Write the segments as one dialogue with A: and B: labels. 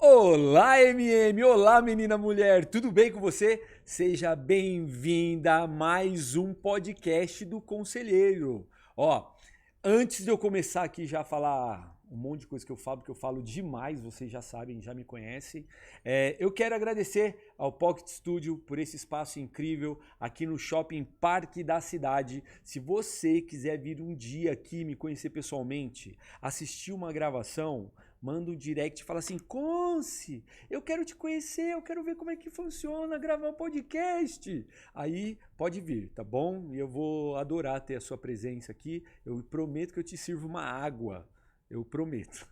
A: Olá, MM! Olá, menina mulher! Tudo bem com você? Seja bem-vinda a mais um podcast do Conselheiro. Ó, antes de eu começar aqui já a falar um monte de coisa que eu falo demais, vocês já sabem, já me conhecem. Eu quero agradecer ao Pocket Studio por esse espaço incrível aqui no Shopping Parque da Cidade. Se você quiser vir um dia aqui me conhecer pessoalmente, assistir uma gravação, manda um direct e fala assim: Conce, eu quero te conhecer, eu quero ver como é que funciona gravar um podcast. Aí pode vir, tá bom? E eu vou adorar ter a sua presença aqui. Eu prometo que eu te sirvo uma água. Eu prometo.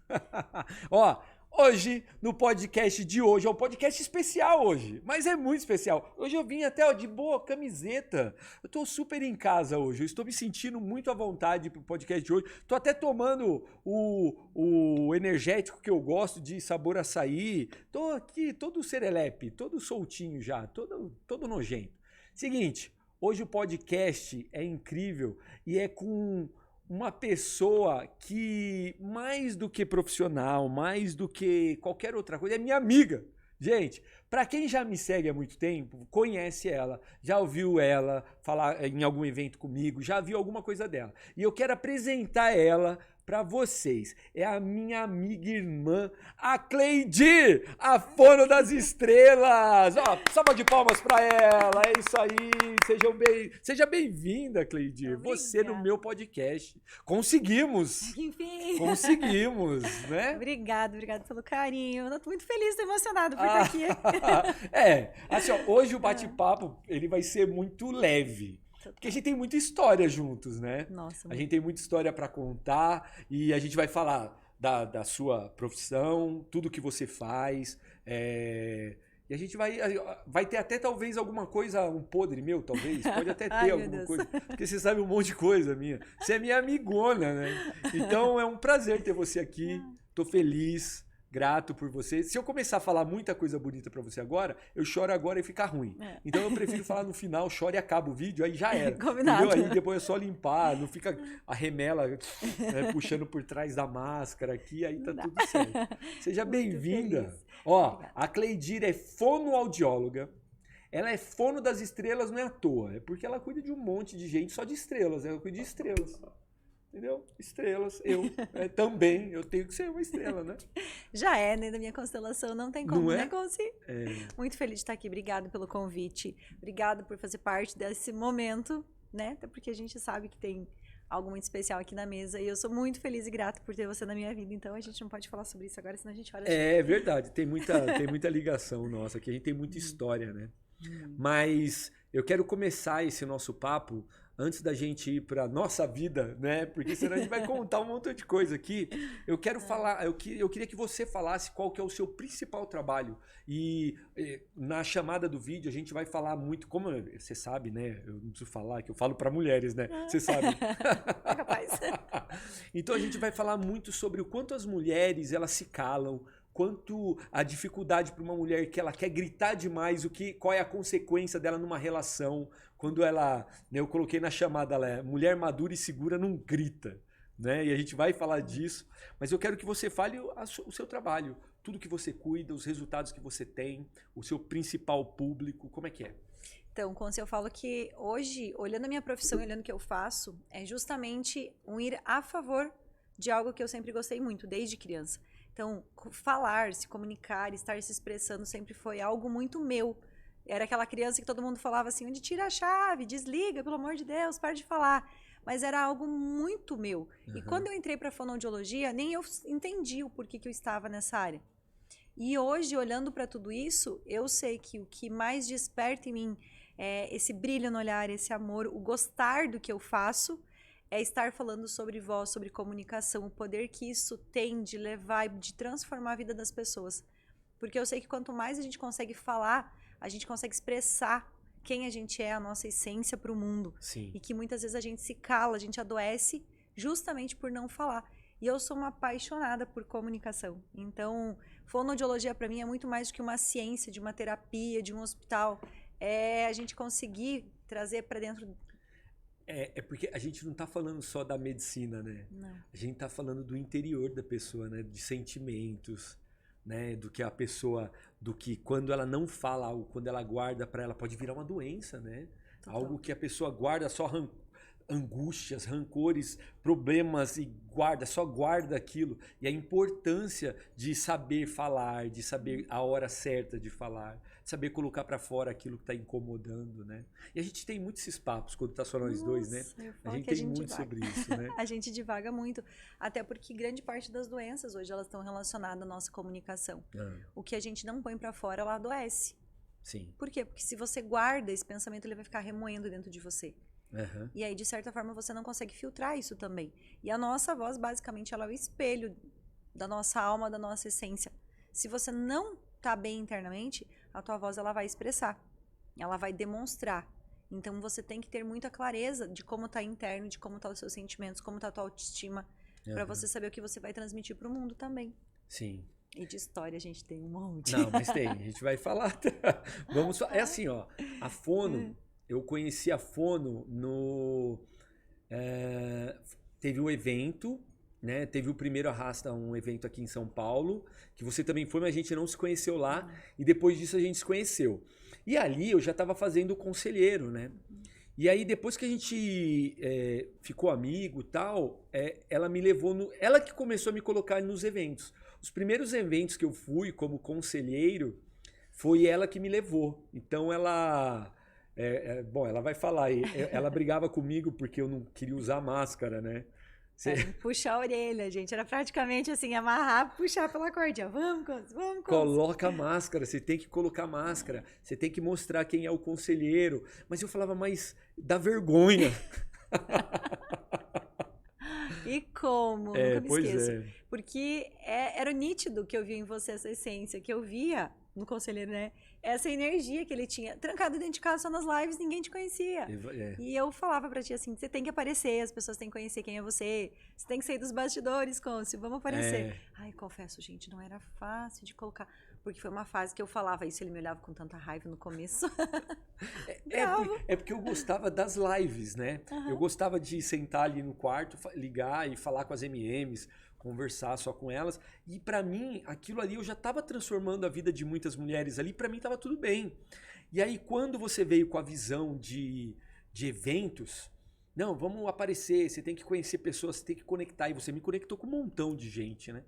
A: Ó, hoje, no podcast de hoje, é um podcast especial hoje, mas é muito especial. Hoje eu vim até de boa camiseta. Eu tô super em casa hoje, eu estou me sentindo muito à vontade pro podcast de hoje. Tô até tomando o energético que eu gosto de sabor açaí. Tô aqui todo serelepe, todo soltinho já, todo nojento. Seguinte, hoje o podcast é incrível e é com uma pessoa que, mais do que profissional, mais do que qualquer outra coisa, é minha amiga. Gente, para quem já me segue há muito tempo, conhece ela, já ouviu ela falar em algum evento comigo, já viu alguma coisa dela. E eu quero apresentar ela para vocês. É a minha amiga e irmã, a Cleidir, a Fono das Estrelas. Ó, salva de palmas para ela. É isso aí. Seja bem-vinda, Cleidir. Você no meu podcast. Conseguimos.
B: Enfim.
A: Conseguimos, né?
B: Obrigada pelo carinho. Eu tô muito feliz, tô emocionada por estar aqui.
A: Assim, ó, hoje o bate-papo ele vai ser muito leve. Porque a gente tem muita história juntos, né?
B: Nossa,
A: a gente tem muita história para contar e a gente vai falar da sua profissão, tudo que você faz. E a gente vai ter até talvez alguma coisa, um podre meu, talvez. Pode até ter
B: Ai,
A: alguma coisa. Porque você sabe um monte de coisa minha. Você é minha amigona, né? Então é um prazer ter você aqui. Tô feliz. Grato por você. Se eu começar a falar muita coisa bonita pra você agora, eu choro agora e fica ruim. Então eu prefiro falar no final, choro e acaba o vídeo, aí já era.
B: Combinado.
A: Entendeu? Aí depois é só limpar, não fica a remela puxando por trás da máscara aqui, aí tá tudo certo. Seja bem-vinda. Ó,
B: Obrigada.
A: a Cleidir é fonoaudióloga. Ela é fono das estrelas, não é à toa. É porque ela cuida de um monte de gente só de estrelas. Ela cuida de estrelas. Entendeu? Estrelas, também, eu tenho que ser uma estrela, né?
B: Já é, né? Da minha constelação, não tem como,
A: Não é?
B: né, Conci? Muito feliz de estar aqui. Obrigada pelo convite. Obrigada por fazer parte desse momento, né? Até porque a gente sabe que tem algo muito especial aqui na mesa. E eu sou muito feliz e grata por ter você na minha vida. Então a gente não pode falar sobre isso agora, senão a gente olha.
A: É verdade, tem muita ligação nossa aqui, a gente tem muita história, né? Mas eu quero começar esse nosso papo antes da gente ir para nossa vida, né? Porque senão a gente vai contar um montão de coisa aqui. Eu quero falar, eu queria que você falasse qual que é o seu principal trabalho. E na chamada do vídeo a gente vai falar muito, como você sabe, né? Eu não preciso falar, que eu falo para mulheres, né? Você sabe.
B: É capaz.
A: Então a gente vai falar muito sobre o quanto as mulheres elas se calam, quanto a dificuldade para uma mulher que ela quer gritar demais, qual é a consequência dela numa relação, quando ela, né, eu coloquei na chamada, ela é mulher madura e segura não grita, né? E a gente vai falar disso, mas eu quero que você fale o seu trabalho, tudo que você cuida, os resultados que você tem, o seu principal público, como é que é?
B: Então, Conce, eu falo que hoje, olhando a minha profissão e olhando o que eu faço, é justamente um ir a favor de algo que eu sempre gostei muito, desde criança. Então, falar, se comunicar, estar se expressando sempre foi algo muito meu. Era aquela criança que todo mundo falava assim, onde tira a chave, desliga, pelo amor de Deus, para de falar. Mas era algo muito meu. E quando eu entrei para a fonoaudiologia, nem eu entendi o porquê que eu estava nessa área. E hoje, olhando para tudo isso, eu sei que o que mais desperta em mim é esse brilho no olhar, esse amor, o gostar do que eu faço, é estar falando sobre voz, sobre comunicação, o poder que isso tem de levar e de transformar a vida das pessoas. Porque eu sei que quanto mais a gente consegue falar, a gente consegue expressar quem a gente é, a nossa essência para o mundo.
A: Sim.
B: E que muitas vezes a gente se cala, a gente adoece justamente por não falar. E eu sou uma apaixonada por comunicação. Então, fonoaudiologia para mim é muito mais do que uma ciência, de uma terapia, de um hospital. É a gente conseguir trazer para dentro.
A: É porque a gente não tá falando só da medicina, né?
B: Não.
A: A gente tá falando do interior da pessoa, né? De sentimentos, né? Do que a pessoa, do que quando ela não fala algo, quando ela guarda para ela, pode virar uma doença, né?
B: Total.
A: Algo que a pessoa guarda só angústias, rancores, problemas e só guarda aquilo. E a importância de saber falar, de saber a hora certa de falar, de saber colocar para fora aquilo que está incomodando, né? E a gente tem muitos esses papos quando tá só nós dois, né?
B: Eu
A: A
B: falo
A: gente
B: que
A: tem muito sobre isso, né?
B: A gente divaga muito, até porque grande parte das doenças hoje elas estão relacionadas à nossa comunicação. O que a gente não põe para fora, ela adoece.
A: Sim.
B: Por quê? Porque se você guarda esse pensamento, ele vai ficar remoendo dentro de você.
A: Uhum.
B: E aí, de certa forma, você não consegue filtrar isso também. E a nossa voz, basicamente, ela é o espelho da nossa alma, da nossa essência. Se você não tá bem internamente, a tua voz ela vai expressar. Ela vai demonstrar. Então, você tem que ter muita clareza de como tá interno, de como tá os seus sentimentos, como tá a tua autoestima, para você saber o que você vai transmitir pro mundo também.
A: Sim.
B: E de história a gente tem um monte.
A: Não, mas tem. A gente vai falar. Vamos. É assim, ó. A Fono... Eu conheci a Fono no... teve um evento, né? Teve o primeiro Arrasta, um evento aqui em São Paulo, que você também foi, mas a gente não se conheceu lá. E depois disso a gente se conheceu. E ali eu já estava fazendo o conselheiro, né? E aí depois que a gente ficou amigo e tal, ela me levou no... Ela que começou a me colocar nos eventos. Os primeiros eventos que eu fui como conselheiro, foi ela que me levou. Então ela... bom, ela vai falar aí. Ela brigava comigo porque eu não queria usar máscara, né?
B: Puxar a orelha, gente. Era praticamente assim, amarrar, puxar pela cordinha. Vamos, vamos.
A: Coloca a máscara, você tem que colocar máscara. Você tem que mostrar quem é o conselheiro. Mas eu falava, mas dá vergonha.
B: E como? Nunca me esqueço.
A: É.
B: Porque era nítido que eu via em você essa essência, que eu via no conselheiro, né? Essa energia que ele tinha. Trancado dentro de casa só nas lives, ninguém te conhecia. E eu falava pra ti assim, você tem que aparecer, as pessoas têm que conhecer quem é você. Você tem que sair dos bastidores, Côncio, vamos aparecer. Ai, confesso, gente, não era fácil de colocar. Porque foi uma fase que eu falava isso, ele me olhava com tanta raiva no começo.
A: Porque eu gostava das lives, né? Eu gostava de sentar ali no quarto, ligar e falar com as MMs, conversar só com elas. E pra mim, aquilo ali, eu já tava transformando a vida de muitas mulheres ali, pra mim tava tudo bem. E aí, quando você veio com a visão de eventos, não, vamos aparecer, você tem que conhecer pessoas, você tem que conectar. E você me conectou com um montão de gente, né?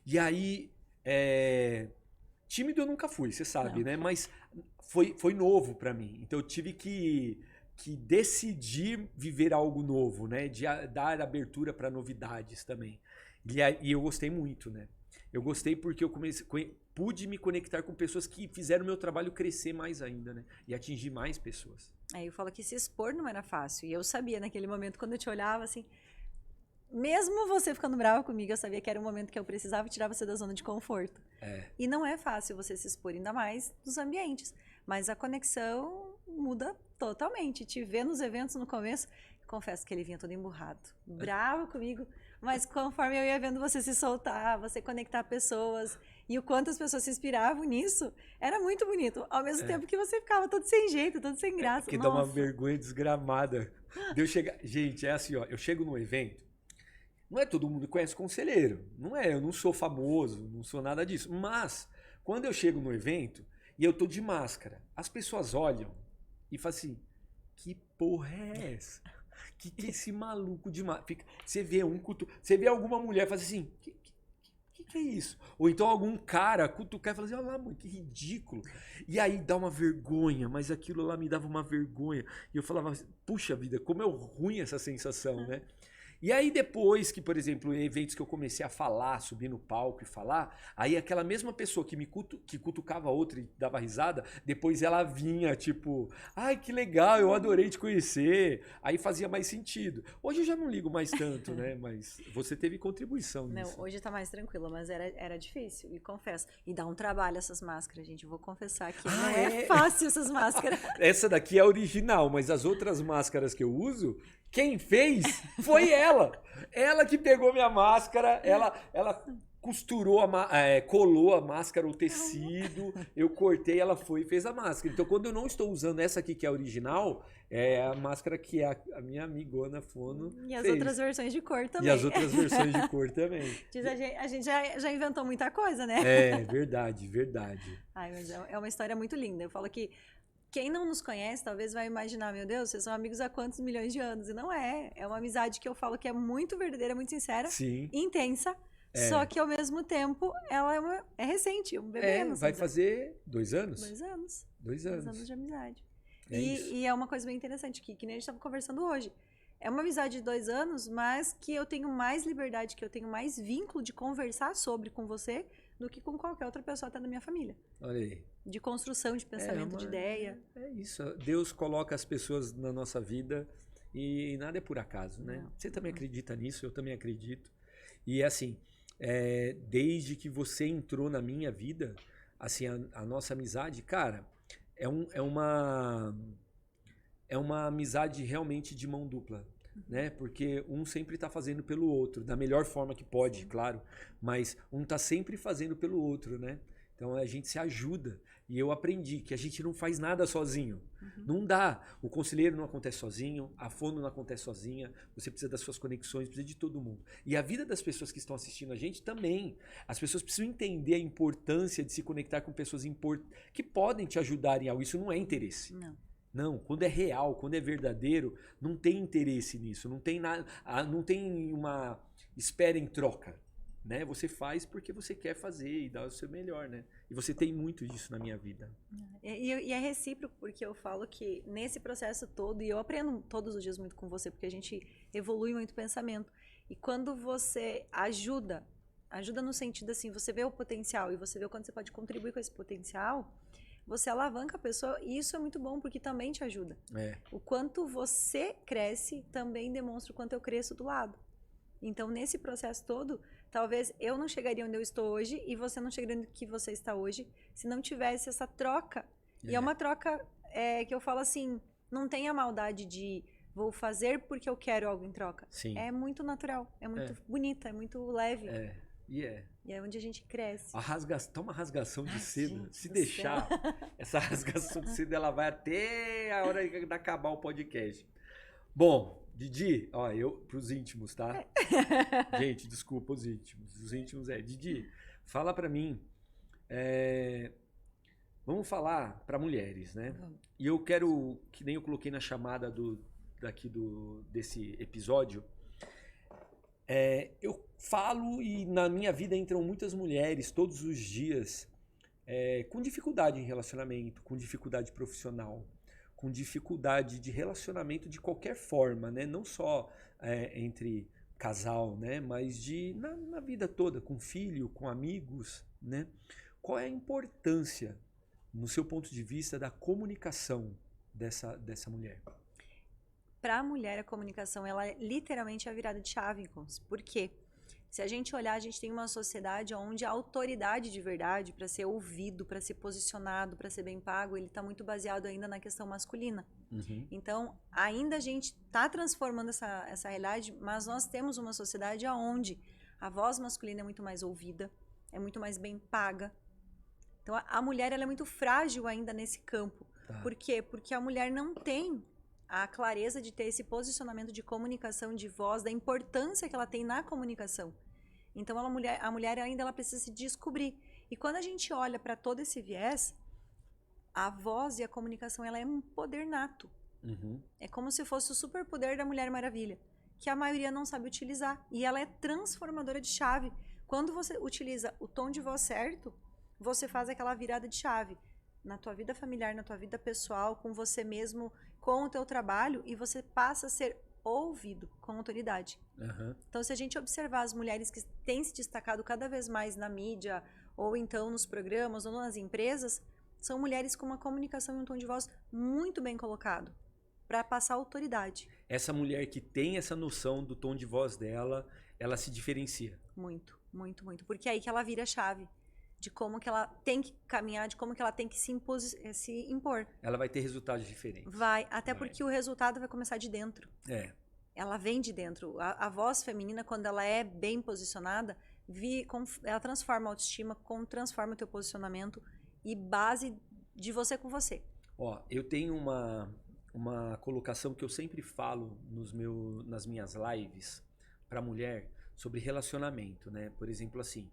A: E aí, tímido eu nunca fui, você sabe, né? Mas foi novo pra mim. Então eu tive que decidir viver algo novo, né? De dar abertura para novidades também. E eu gostei muito, né? Eu gostei porque eu pude me conectar com pessoas que fizeram o meu trabalho crescer mais ainda, né? E atingir mais pessoas.
B: Eu falo que se expor não era fácil. E eu sabia naquele momento, quando eu te olhava assim... Mesmo você ficando brava comigo, eu sabia que era um momento que eu precisava tirar você da zona de conforto. E não é fácil você se expor, ainda mais nos ambientes. Mas a conexão muda totalmente. Te ver nos eventos no começo, confesso que ele vinha todo emburrado, bravo comigo. Mas conforme eu ia vendo você se soltar, você conectar pessoas, e o quanto as pessoas se inspiravam nisso, era muito bonito. Ao mesmo tempo que você ficava todo sem jeito, todo sem graça.
A: Porque dá uma vergonha desgramada. Gente, é assim, ó, eu chego num evento, não é todo mundo que conhece conselheiro. Não é, eu não sou famoso, não sou nada disso. Mas, quando eu chego no evento e eu tô de máscara, as pessoas olham e falam assim, que porra é essa? Que é esse maluco de máscara? Você vê alguma mulher e fala assim, que é isso? Ou então algum cara cutucar e falar assim, olha lá, mãe, que ridículo. E aí dá uma vergonha, mas aquilo lá me dava uma vergonha. E eu falava, puxa vida, como é ruim essa sensação, né? E aí depois que, por exemplo, em eventos que eu comecei a falar, subir no palco e falar, aí aquela mesma pessoa que cutucava a outra e dava risada, depois ela vinha tipo, ai que legal, eu adorei te conhecer. Aí fazia mais sentido. Hoje eu já não ligo mais tanto, né? Mas você teve contribuição nisso.
B: Não, hoje tá mais tranquilo, mas era difícil, e confesso. E dá um trabalho essas máscaras, gente. Eu vou confessar que não é fácil essas máscaras.
A: Essa daqui é a original, mas as outras máscaras que eu uso... Quem fez foi ela. Ela que pegou minha máscara, ela costurou, colou a máscara, o tecido, eu cortei, ela foi e fez a máscara. Então, quando eu não estou usando essa aqui, que é a original, é a máscara que a minha amigona Fono
B: E as
A: fez.
B: outras versões de cor também.
A: E as outras versões de cor também.
B: A gente já inventou muita coisa, né?
A: É, verdade, verdade.
B: Ai, mas é uma história muito linda. Eu falo que quem não nos conhece talvez vai imaginar, meu Deus, vocês são amigos há quantos milhões de anos? E não é. É uma amizade que eu falo que é muito verdadeira, muito sincera,
A: Sim.
B: intensa.
A: É.
B: Só que ao mesmo tempo ela é recente, um bebê.
A: Vai fazer 2 anos?
B: 2 anos.
A: 2 anos.
B: 2 anos de amizade.
A: Isso.
B: E é uma coisa bem interessante que nem a gente estava conversando hoje. É uma amizade de 2 anos, mas que eu tenho mais liberdade, que eu tenho mais vínculo de conversar sobre com você do que com qualquer outra pessoa até da minha família.
A: Olha aí.
B: De construção, de pensamento, de ideia.
A: É isso. Deus coloca as pessoas na nossa vida e nada é por acaso, né?
B: Não.
A: Você também acredita nisso, eu também acredito. E assim, desde que você entrou na minha vida, assim, a nossa amizade, cara, é uma amizade realmente de mão dupla, né? Porque um sempre está fazendo pelo outro, da melhor forma que pode,
B: Sim.
A: claro, mas um está sempre fazendo pelo outro, né? Então a gente se ajuda. E eu aprendi que a gente não faz nada sozinho. Não dá. O conselheiro não acontece sozinho, a Fono não acontece sozinha, você precisa das suas conexões, precisa de todo mundo. E a vida das pessoas que estão assistindo a gente também. As pessoas precisam entender a importância de se conectar com pessoas que podem te ajudar em algo. Isso não é interesse.
B: Não.
A: Não, quando é real, quando é verdadeiro, não tem interesse nisso, não tem nada, não tem uma espera em troca, né? Você faz porque você quer fazer e dá o seu melhor, né? E você tem muito disso na minha vida.
B: E é recíproco, porque eu falo que nesse processo todo, e eu aprendo todos os dias muito com você, porque a gente evolui muito o pensamento. E quando você ajuda no sentido assim, você vê o potencial e você vê o quanto você pode contribuir com esse potencial, você alavanca a pessoa e isso é muito bom porque também te ajuda. O quanto você cresce também demonstra o quanto eu cresço do lado. Então, nesse processo todo, talvez eu não chegaria onde eu estou hoje e você não chegaria onde que você está hoje se não tivesse essa troca. E é uma troca que eu falo assim, não tem a maldade de vou fazer porque eu quero algo em troca.
A: Sim.
B: É muito natural, é muito bonita, é muito leve.
A: E
B: é onde a gente cresce.
A: Tá uma rasgação de seda.
B: Gente
A: Se
B: do
A: deixar, essa rasgação de seda ela vai até a hora de acabar o podcast. Bom, Didi, ó, pros íntimos, tá? Gente, desculpa os íntimos. Os íntimos Didi, fala pra mim. Vamos falar pra mulheres, né? E eu quero, que nem eu coloquei na chamada desse episódio, eu falo e na minha vida entram muitas mulheres todos os dias com dificuldade em relacionamento, com dificuldade profissional, com dificuldade de relacionamento de qualquer forma, né? Não só entre casal, né? Mas na vida toda, com filho, com amigos, né? Qual é a importância, no seu ponto de vista, da comunicação dessa mulher?
B: Para a mulher, a comunicação, ela é literalmente a virada de chave. Por quê? Se a gente olhar, a gente tem uma sociedade onde a autoridade de verdade, para ser ouvido, para ser posicionado, para ser bem pago, ele está muito baseado ainda na questão masculina. Então, ainda a gente está transformando essa realidade, mas nós temos uma sociedade onde a voz masculina é muito mais ouvida, é muito mais bem paga. Então, a mulher ela é muito frágil ainda nesse campo.
A: Tá.
B: Por quê? Porque a mulher não tem a clareza de ter esse posicionamento de comunicação, de voz, da importância que ela tem na comunicação. Então, a mulher ainda ela precisa se descobrir. E quando a gente olha para todo esse viés, a voz e a comunicação ela é um poder nato. É como se fosse o superpoder da Mulher Maravilha, que a maioria não sabe utilizar. E ela é transformadora de chave. Quando você utiliza o tom de voz certo, você faz aquela virada de chave na tua vida familiar, na tua vida pessoal, com você mesmo, com o teu trabalho, e você passa a ser ouvido com autoridade. Então, se a gente observar as mulheres que têm se destacado cada vez mais na mídia, ou então nos programas, ou nas empresas, são mulheres com uma comunicação e um tom de voz muito bem colocado, para passar autoridade.
A: Essa mulher que tem essa noção do tom de voz dela, ela se diferencia.
B: Muito, muito, muito. Porque é aí que ela vira a chave de como que ela tem que caminhar, de como que ela tem que se impor.
A: Ela vai ter resultados diferentes.
B: Vai, até porque o resultado vai começar de dentro.
A: É.
B: Ela vem de dentro. A voz feminina, quando ela é bem posicionada, ela transforma a autoestima, transforma o teu posicionamento e base de você com você.
A: Ó, eu tenho uma colocação que eu sempre falo nas minhas lives para mulher sobre relacionamento, né? Por exemplo, assim,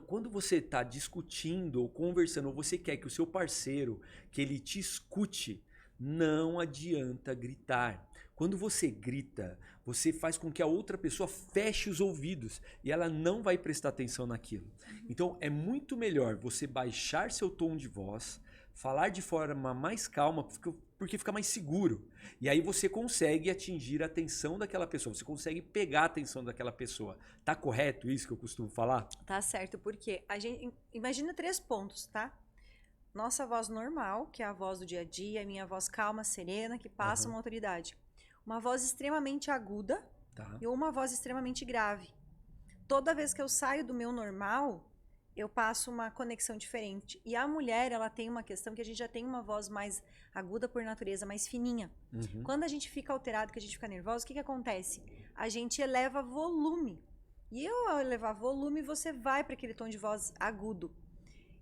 A: quando você está discutindo ou conversando, ou você quer que o seu parceiro, que ele te escute, não adianta gritar. Quando você grita, você faz com que a outra pessoa feche os ouvidos e ela não vai prestar atenção naquilo. Então, é muito melhor você baixar seu tom de voz, falar de forma mais calma, porque fica mais seguro. E aí você consegue atingir a atenção daquela pessoa, você consegue pegar a atenção daquela pessoa. Tá correto isso que eu costumo falar?
B: Tá certo, porque a gente imagina 3 pontos, tá? Nossa voz normal, que é a voz do dia a dia, a minha voz calma, serena, que passa uma autoridade. Uma voz extremamente aguda e uma voz extremamente grave. Toda vez que eu saio do meu normal, eu passo uma conexão diferente. E a mulher, ela tem uma questão que a gente já tem uma voz mais aguda por natureza, mais fininha. Quando a gente fica alterado, que a gente fica nervosa, o que acontece? A gente eleva volume. E ao elevar volume, você vai para aquele tom de voz agudo.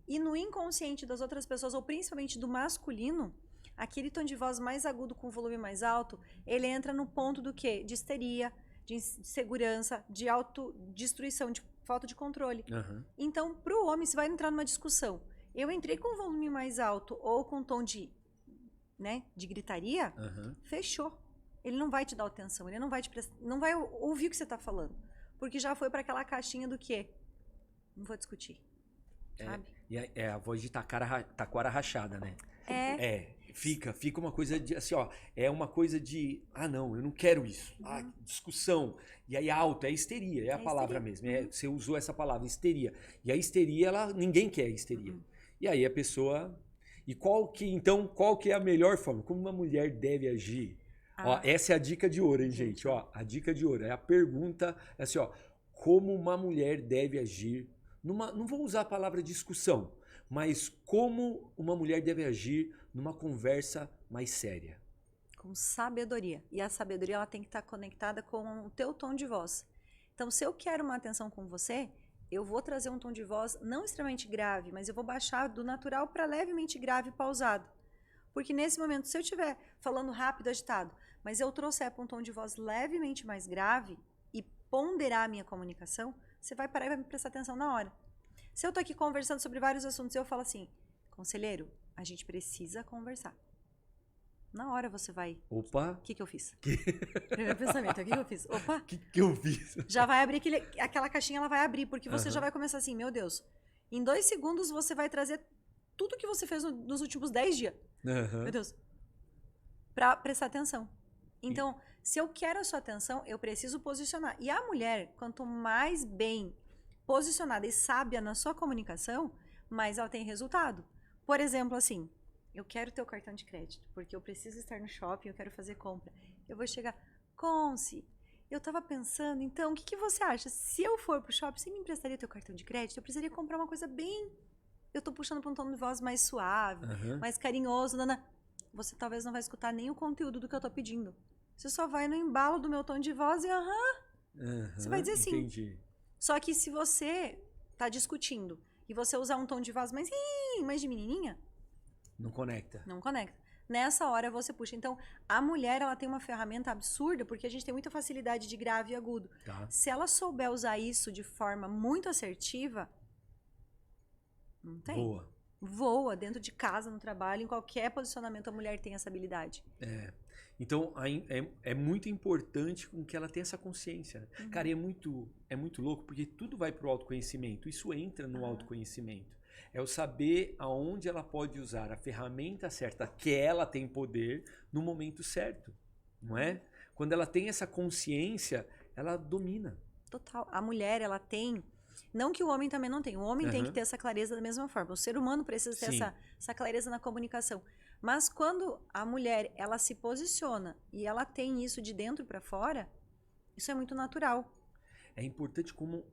B: E no inconsciente das outras pessoas, ou principalmente do masculino, aquele tom de voz mais agudo com volume mais alto, ele entra no ponto do quê? De histeria, de insegurança, de autodestruição, de falta de controle. Então, para o homem, se vai entrar numa discussão, eu entrei com volume mais alto ou com tom de gritaria, fechou. Ele não vai te dar atenção, ele não vai ouvir o que você está falando. Porque já foi para aquela caixinha do quê? Não vou discutir. Sabe?
A: É a voz de taquara rachada, né? Fica uma coisa de, assim, ó, é uma coisa de, não, eu não quero isso. Discussão. E aí alto, é histeria, é a palavra mesmo. Você usou essa palavra, histeria. E a histeria, ninguém quer histeria. E aí a pessoa... E qual que é a melhor forma? Como uma mulher deve agir? Ó, essa é a dica de ouro, hein, gente? Ó, a dica de ouro. É a pergunta, é assim, ó, como uma mulher deve agir não vou usar a palavra discussão, mas como uma mulher deve agir numa conversa mais séria.
B: Com sabedoria. E a sabedoria ela tem que estar conectada com o teu tom de voz. Então, se eu quero uma atenção com você, eu vou trazer um tom de voz não extremamente grave, mas eu vou baixar do natural para levemente grave e pausado. Porque nesse momento, se eu estiver falando rápido, agitado, mas eu trouxer para um tom de voz levemente mais grave e ponderar a minha comunicação, você vai parar e vai me prestar atenção na hora. Se eu tô aqui conversando sobre vários assuntos e eu falo assim, conselheiro, a gente precisa conversar. Na hora você vai...
A: Opa!
B: O que eu fiz? Primeiro pensamento, o que eu fiz? Opa!
A: O que eu fiz?
B: Já vai abrir aquela caixinha, ela vai abrir, porque você já vai começar assim, meu Deus, em 2 segundos você vai trazer tudo que você fez nos últimos 10 dias. Meu Deus. Pra prestar atenção. Então, se eu quero a sua atenção, eu preciso posicionar. E a mulher, quanto mais bem posicionada e sábia na sua comunicação, mais ela tem resultado. Por exemplo, assim, eu quero ter o cartão de crédito, porque eu preciso estar no shopping, eu quero fazer compra. Eu vou chegar, Conce, eu tava pensando, então, o que você acha? Se eu for pro shopping, você me emprestaria teu cartão de crédito? Eu precisaria comprar uma coisa bem... Eu tô puxando pra um tom de voz mais suave, mais carinhoso, Você talvez não vai escutar nem o conteúdo do que eu tô pedindo. Você só vai no embalo do meu tom de voz e você vai dizer sim.
A: Entendi.
B: Só que se você tá discutindo e você usar um tom de voz mais de menininha...
A: Não conecta.
B: Não conecta. Nessa hora você puxa. Então, a mulher, ela tem uma ferramenta absurda, porque a gente tem muita facilidade de grave e agudo. Se ela souber usar isso de forma muito assertiva, não tem. Voa dentro de casa, no trabalho, em qualquer posicionamento a mulher tem essa habilidade.
A: Então, é muito importante que ela tenha essa consciência. Cara, e é muito louco, porque tudo vai pro autoconhecimento. Isso entra no autoconhecimento. É o saber aonde ela pode usar a ferramenta certa, que ela tem poder, no momento certo. Não é? Quando ela tem essa consciência, ela domina.
B: Total. A mulher, ela tem... Não que o homem também não tem. O homem tem que ter essa clareza da mesma forma. O ser humano precisa ter essa clareza na comunicação. Mas quando a mulher, ela se posiciona e ela tem isso de dentro para fora, isso é muito natural.
A: É importante como...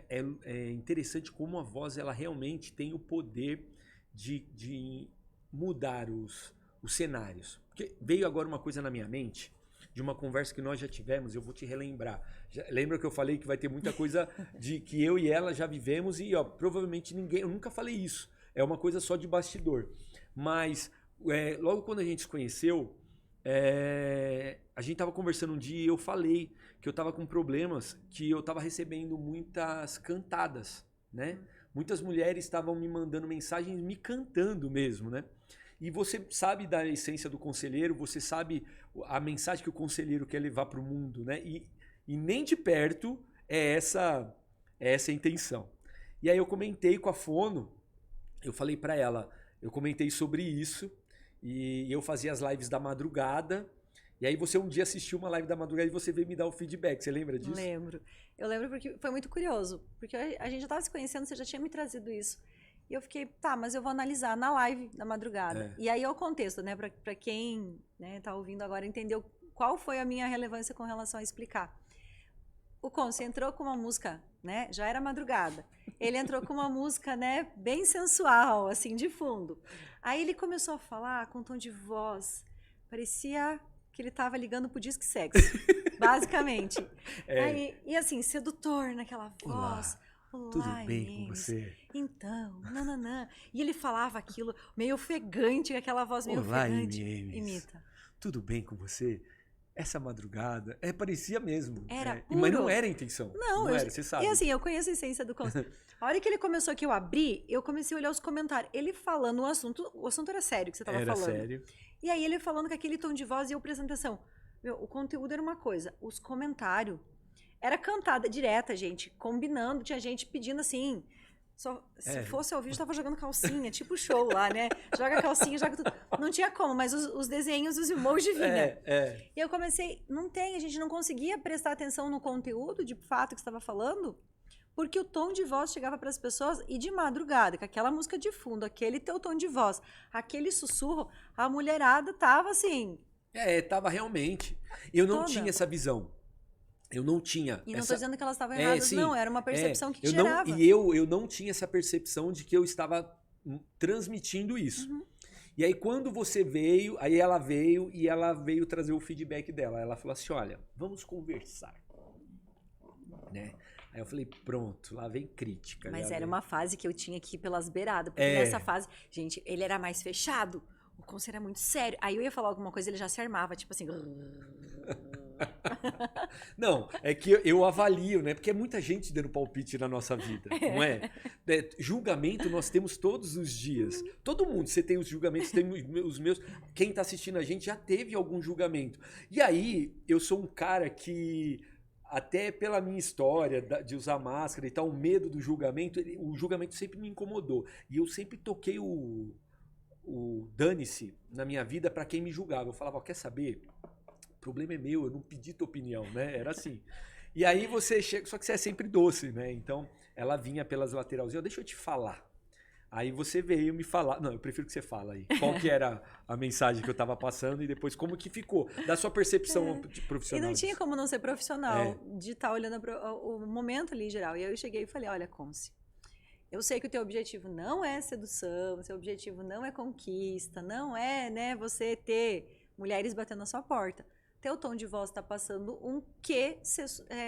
A: É interessante como a voz, ela realmente tem o poder de mudar os cenários. Porque veio agora uma coisa na minha mente. de uma conversa que nós já tivemos, eu vou te relembrar. Lembra que eu falei que vai ter muita coisa de que eu e ela já vivemos e, ó, provavelmente ninguém... Eu nunca falei isso. É uma coisa só de bastidor. Mas, logo quando a gente se conheceu, a gente tava conversando um dia e eu falei que eu tava com problemas, que eu tava recebendo muitas cantadas, né? Muitas mulheres estavam me mandando mensagens, me cantando mesmo, né? E você sabe da essência do conselheiro, você sabe a mensagem que o conselheiro quer levar para o mundo, né? E nem de perto é essa a intenção. E aí eu comentei com a Fono, eu falei para ela, eu comentei sobre isso, e eu fazia as lives da madrugada, e aí você um dia assistiu uma live da madrugada e você veio me dar o feedback, você lembra disso?
B: Lembro. Eu lembro porque foi muito curioso, porque a gente já estava se conhecendo, você já tinha me trazido isso. E eu fiquei, tá, mas eu vou analisar na live da madrugada. E aí é o contexto, né, para quem, né, tá ouvindo agora entendeu qual foi a minha relevância com relação a explicar. O Conce entrou com uma música, né, já era madrugada. Ele entrou com uma música, né, bem sensual, assim, de fundo. Aí ele começou a falar com um tom de voz, parecia que ele estava ligando pro Disque Sexo, basicamente. Aí, e assim, sedutor naquela voz.
A: Olá, tudo bem com você?
B: Então, nananã. E ele falava aquilo meio ofegante, aquela voz meio ofegante. Imita.
A: Tudo bem com você? Essa madrugada, parecia mesmo.
B: Era
A: mas não era a intenção.
B: Não
A: era, você sabe.
B: E assim, eu conheço a essência do conceito. A hora que ele começou que eu abri, eu comecei a olhar os comentários. Ele falando o assunto era sério que você estava falando. Era sério. E aí ele falando com aquele tom de voz e eu prestando atenção. Meu, o conteúdo era uma coisa, os comentários era cantada direta, gente, combinando, tinha gente pedindo assim, se fosse ao vivo, tava jogando calcinha, tipo show lá, né? Joga calcinha, joga tudo. Não tinha como, mas os desenhos, os emojis vinham. E eu comecei, a gente não conseguia prestar atenção no conteúdo, de fato, que você estava falando, porque o tom de voz chegava para as pessoas e de madrugada, com aquela música de fundo, aquele teu tom de voz, aquele sussurro, a mulherada tava assim...
A: tava realmente. Eu não tinha essa visão. Eu não tinha.
B: E não estou dizendo que elas estavam erradas, não. Era uma percepção que gerava.
A: Eu não tinha essa percepção de que eu estava transmitindo isso. E aí quando você veio, aí ela veio trazer o feedback dela. Ela falou assim, olha, vamos conversar. Né? Aí eu falei, pronto, lá vem crítica.
B: Mas era uma fase que eu tinha que ir pelas beiradas. Porque nessa fase, gente, ele era mais fechado. O conselho era muito sério. Aí eu ia falar alguma coisa, ele já se armava, tipo assim...
A: Não, é que eu avalio, né? Porque é muita gente dando palpite na nossa vida, não é? Julgamento nós temos todos os dias. Todo mundo, você tem os julgamentos, tem os meus. Quem tá assistindo a gente já teve algum julgamento. E aí, eu sou um cara que, até pela minha história de usar máscara e tal, o medo do julgamento, o julgamento sempre me incomodou. E eu sempre toquei o dane-se na minha vida para quem me julgava. Eu falava, quer saber? O problema é meu, eu não pedi tua opinião, né? Era assim. E aí você chega, só que você é sempre doce, né? Então ela vinha pelas laterais, deixa eu te falar. Aí você veio me falar, não, eu prefiro que você fale aí. Qual que era a mensagem que eu tava passando e depois como que ficou, da sua percepção profissional.
B: E não tinha como não ser profissional, de estar olhando o momento ali em geral. E aí eu cheguei e falei, olha, Conce, eu sei que o teu objetivo não é sedução, o seu objetivo não é conquista, não é, né, você ter mulheres batendo na sua porta. Teu tom de voz está passando um quê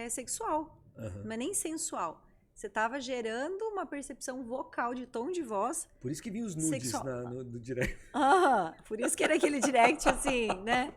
B: sexual, não é nem sensual. Você estava gerando uma percepção vocal de tom de voz.
A: Por isso que vinha os nudes no direct.
B: Por isso que era aquele direct assim, né?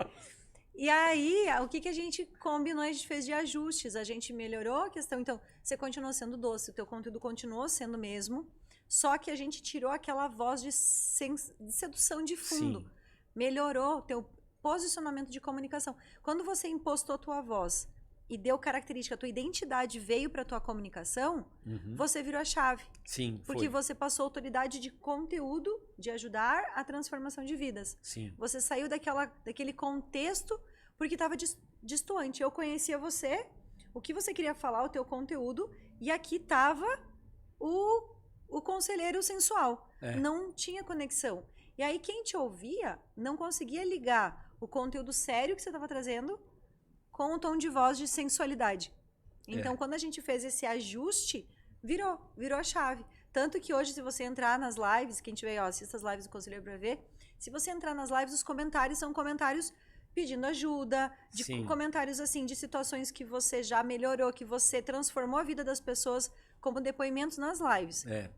B: E aí, o que a gente combinou, a gente fez de ajustes, a gente melhorou a questão. Então, você continuou sendo doce, o teu conteúdo continuou sendo mesmo, só que a gente tirou aquela voz de sedução de fundo. Sim. Melhorou o teu posicionamento de comunicação. Quando você impostou a tua voz e deu característica, a tua identidade veio para a tua comunicação, você virou a chave.
A: Sim,
B: porque você passou autoridade de conteúdo, de ajudar a transformação de vidas.
A: Sim.
B: Você saiu daquele contexto porque estava distoante. Eu conhecia você, o que você queria falar, o teu conteúdo, e aqui estava o conselheiro sensual. Não tinha conexão. E aí quem te ouvia não conseguia ligar o conteúdo sério que você estava trazendo com o tom de voz de sensualidade. Então, quando a gente fez esse ajuste, virou a chave. Tanto que hoje, se você entrar nas lives, quem tiver, assista as lives do Conselheiro para ver, se você entrar nas lives, os comentários são comentários pedindo ajuda, de
A: Sim.
B: comentários assim, de situações que você já melhorou, que você transformou a vida das pessoas, como depoimentos nas lives.
A: É.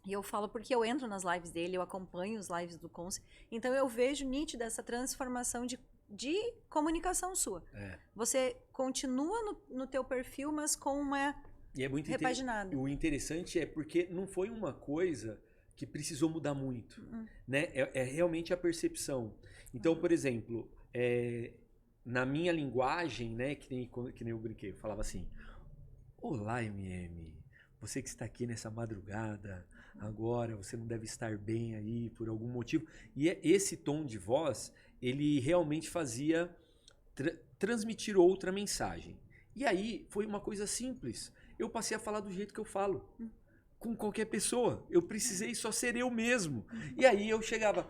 B: E eu falo porque eu entro nas lives dele, eu acompanho os lives do Conce, então eu vejo nítida essa transformação de comunicação sua.
A: É.
B: Você continua no teu perfil, mas com uma
A: E é muito
B: repaginada.
A: O interessante é porque não foi uma coisa que precisou mudar muito, né? É realmente a percepção. Então, por exemplo, na minha linguagem, né, que nem eu brinquei, eu falava assim: olá, MM, você que está aqui nessa madrugada, agora você não deve estar bem aí por algum motivo. E esse tom de voz, ele realmente fazia transmitir outra mensagem. E aí foi uma coisa simples. Eu passei a falar do jeito que eu falo. Com qualquer pessoa. Eu precisei só ser eu mesmo. E aí eu chegava,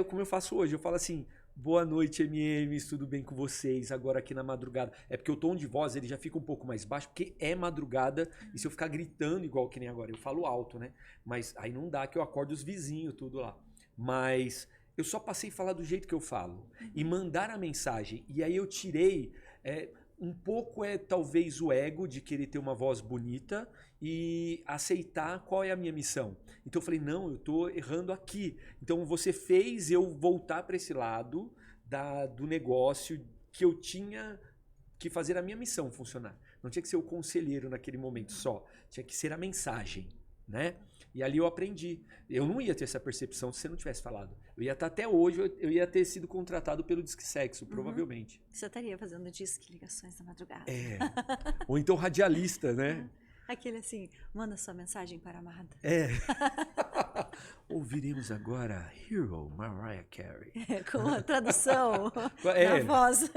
A: como eu faço hoje, eu falo assim: boa noite, MMs, tudo bem com vocês? Agora aqui na madrugada. É porque o tom de voz ele já fica um pouco mais baixo, porque é madrugada, e se eu ficar gritando igual que nem agora, eu falo alto, né? Mas aí não dá, que eu acordo os vizinhos, tudo lá. Mas eu só passei a falar do jeito que eu falo. E mandar a mensagem. E aí eu tirei... um pouco talvez o ego de querer ter uma voz bonita e aceitar qual é a minha missão. Então eu falei, não, eu tô errando aqui. Então você fez eu voltar para esse lado do negócio que eu tinha que fazer a minha missão funcionar. Não tinha que ser o conselheiro naquele momento só, tinha que ser a mensagem, né? E ali eu aprendi. Eu não ia ter essa percepção se você não tivesse falado. Eu ia estar até hoje, eu ia ter sido contratado pelo Disque Sexo, provavelmente.
B: Você estaria fazendo disque ligações na madrugada.
A: Ou então radialista, né?
B: Aquele assim, manda sua mensagem para a amada.
A: Ouviremos agora Hero, Mariah Carey.
B: Com a tradução
A: É.
B: na voz.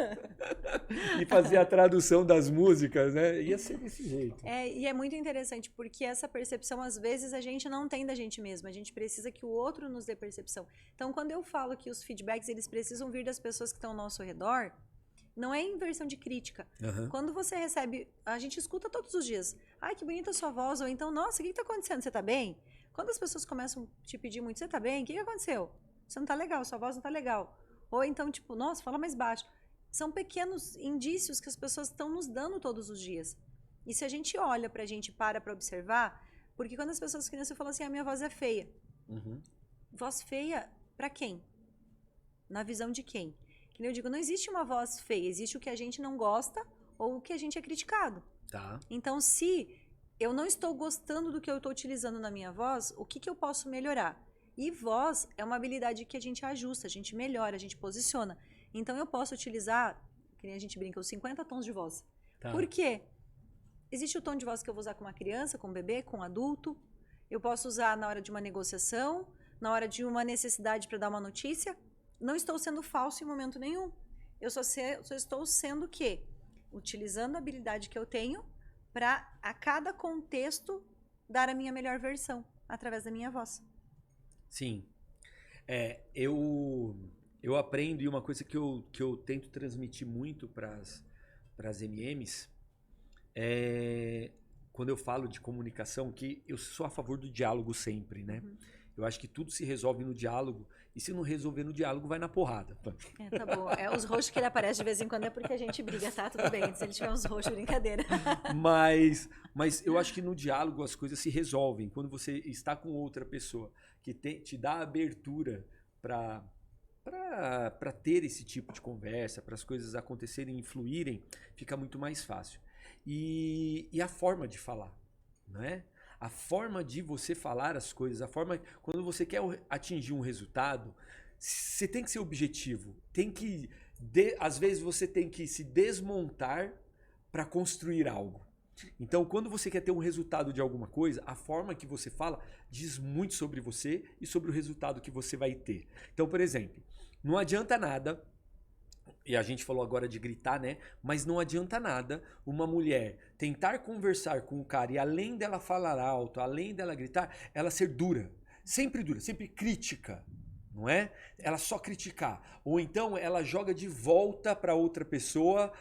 A: E fazer a tradução das músicas, né? Ia ser desse jeito.
B: E é muito interessante, porque essa percepção, às vezes, a gente não tem da gente mesmo. A gente precisa que o outro nos dê percepção. Então, quando eu falo que os feedbacks, eles precisam vir das pessoas que estão ao nosso redor, não é inversão de crítica.
A: Uhum.
B: Quando você recebe, a gente escuta todos os dias. Ai, que bonita a sua voz. Ou então, nossa, o que está acontecendo? Você está bem? Quando as pessoas começam a te pedir muito, você está bem? O que aconteceu? Você não está legal, sua voz não está legal. Ou então, tipo, nossa, fala mais baixo. São pequenos indícios que as pessoas estão nos dando todos os dias. E se a gente olha pra gente, para observar, porque quando as pessoas crianças falam assim, a minha voz é feia.
A: Uhum.
B: Voz feia pra quem? Na visão de quem? Que nem eu digo, não existe uma voz feia, existe o que a gente não gosta ou o que a gente é criticado.
A: Tá.
B: Então, se eu não estou gostando do que eu estou utilizando na minha voz, o que eu posso melhorar? E voz é uma habilidade que a gente ajusta, a gente melhora, a gente posiciona. Então, eu posso utilizar, que nem a gente brinca, os 50 tons de voz.
A: Tá.
B: Por quê? Existe o tom de voz que eu vou usar com uma criança, com um bebê, com um adulto. Eu posso usar na hora de uma negociação, na hora de uma necessidade para dar uma notícia. Não estou sendo falso em momento nenhum. Eu só estou sendo o quê? Utilizando a habilidade que eu tenho para, a cada contexto, dar a minha melhor versão, através da minha voz.
A: Sim. Eu aprendo, e uma coisa que eu tento transmitir muito para as MMs é quando eu falo de comunicação, que eu sou a favor do diálogo sempre, né?
B: Uhum.
A: Eu acho que tudo se resolve no diálogo, e se não resolver no diálogo, vai na porrada.
B: Tá bom. Os roxos que ele aparece de vez em quando é porque a gente briga, tá? Tudo bem. Se ele tiver uns roxos, brincadeira.
A: Mas eu acho que no diálogo as coisas se resolvem. Quando você está com outra pessoa que te dá abertura para ter esse tipo de conversa, para as coisas acontecerem e fluírem, fica muito mais fácil. E a forma de falar, não é? A forma de você falar as coisas, quando você quer atingir um resultado, você tem que ser objetivo. Às vezes você tem que se desmontar para construir algo. Então, quando você quer ter um resultado de alguma coisa, a forma que você fala diz muito sobre você e sobre o resultado que você vai ter. Então, por exemplo, não adianta nada, e a gente falou agora de gritar, né? Mas não adianta nada uma mulher tentar conversar com o cara e além dela falar alto, além dela gritar, ela ser dura, sempre crítica, não é? Ela só criticar. Ou então ela joga de volta para outra pessoa,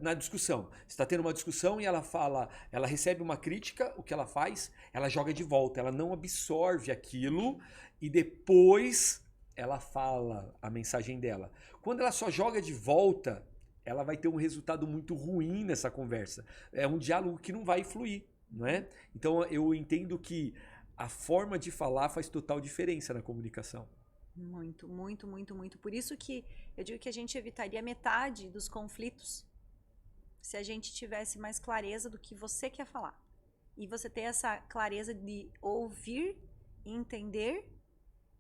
A: na discussão. Está tendo uma discussão e ela recebe uma crítica, o que ela faz? Ela joga de volta, ela não absorve aquilo e depois ela fala a mensagem dela. Quando ela só joga de volta, ela vai ter um resultado muito ruim nessa conversa. É um diálogo que não vai fluir, não é? Então eu entendo que a forma de falar faz total diferença na comunicação.
B: Muito, muito, muito, muito. Por isso que eu digo que a gente evitaria metade dos conflitos se a gente tivesse mais clareza do que você quer falar. E você ter essa clareza de ouvir, entender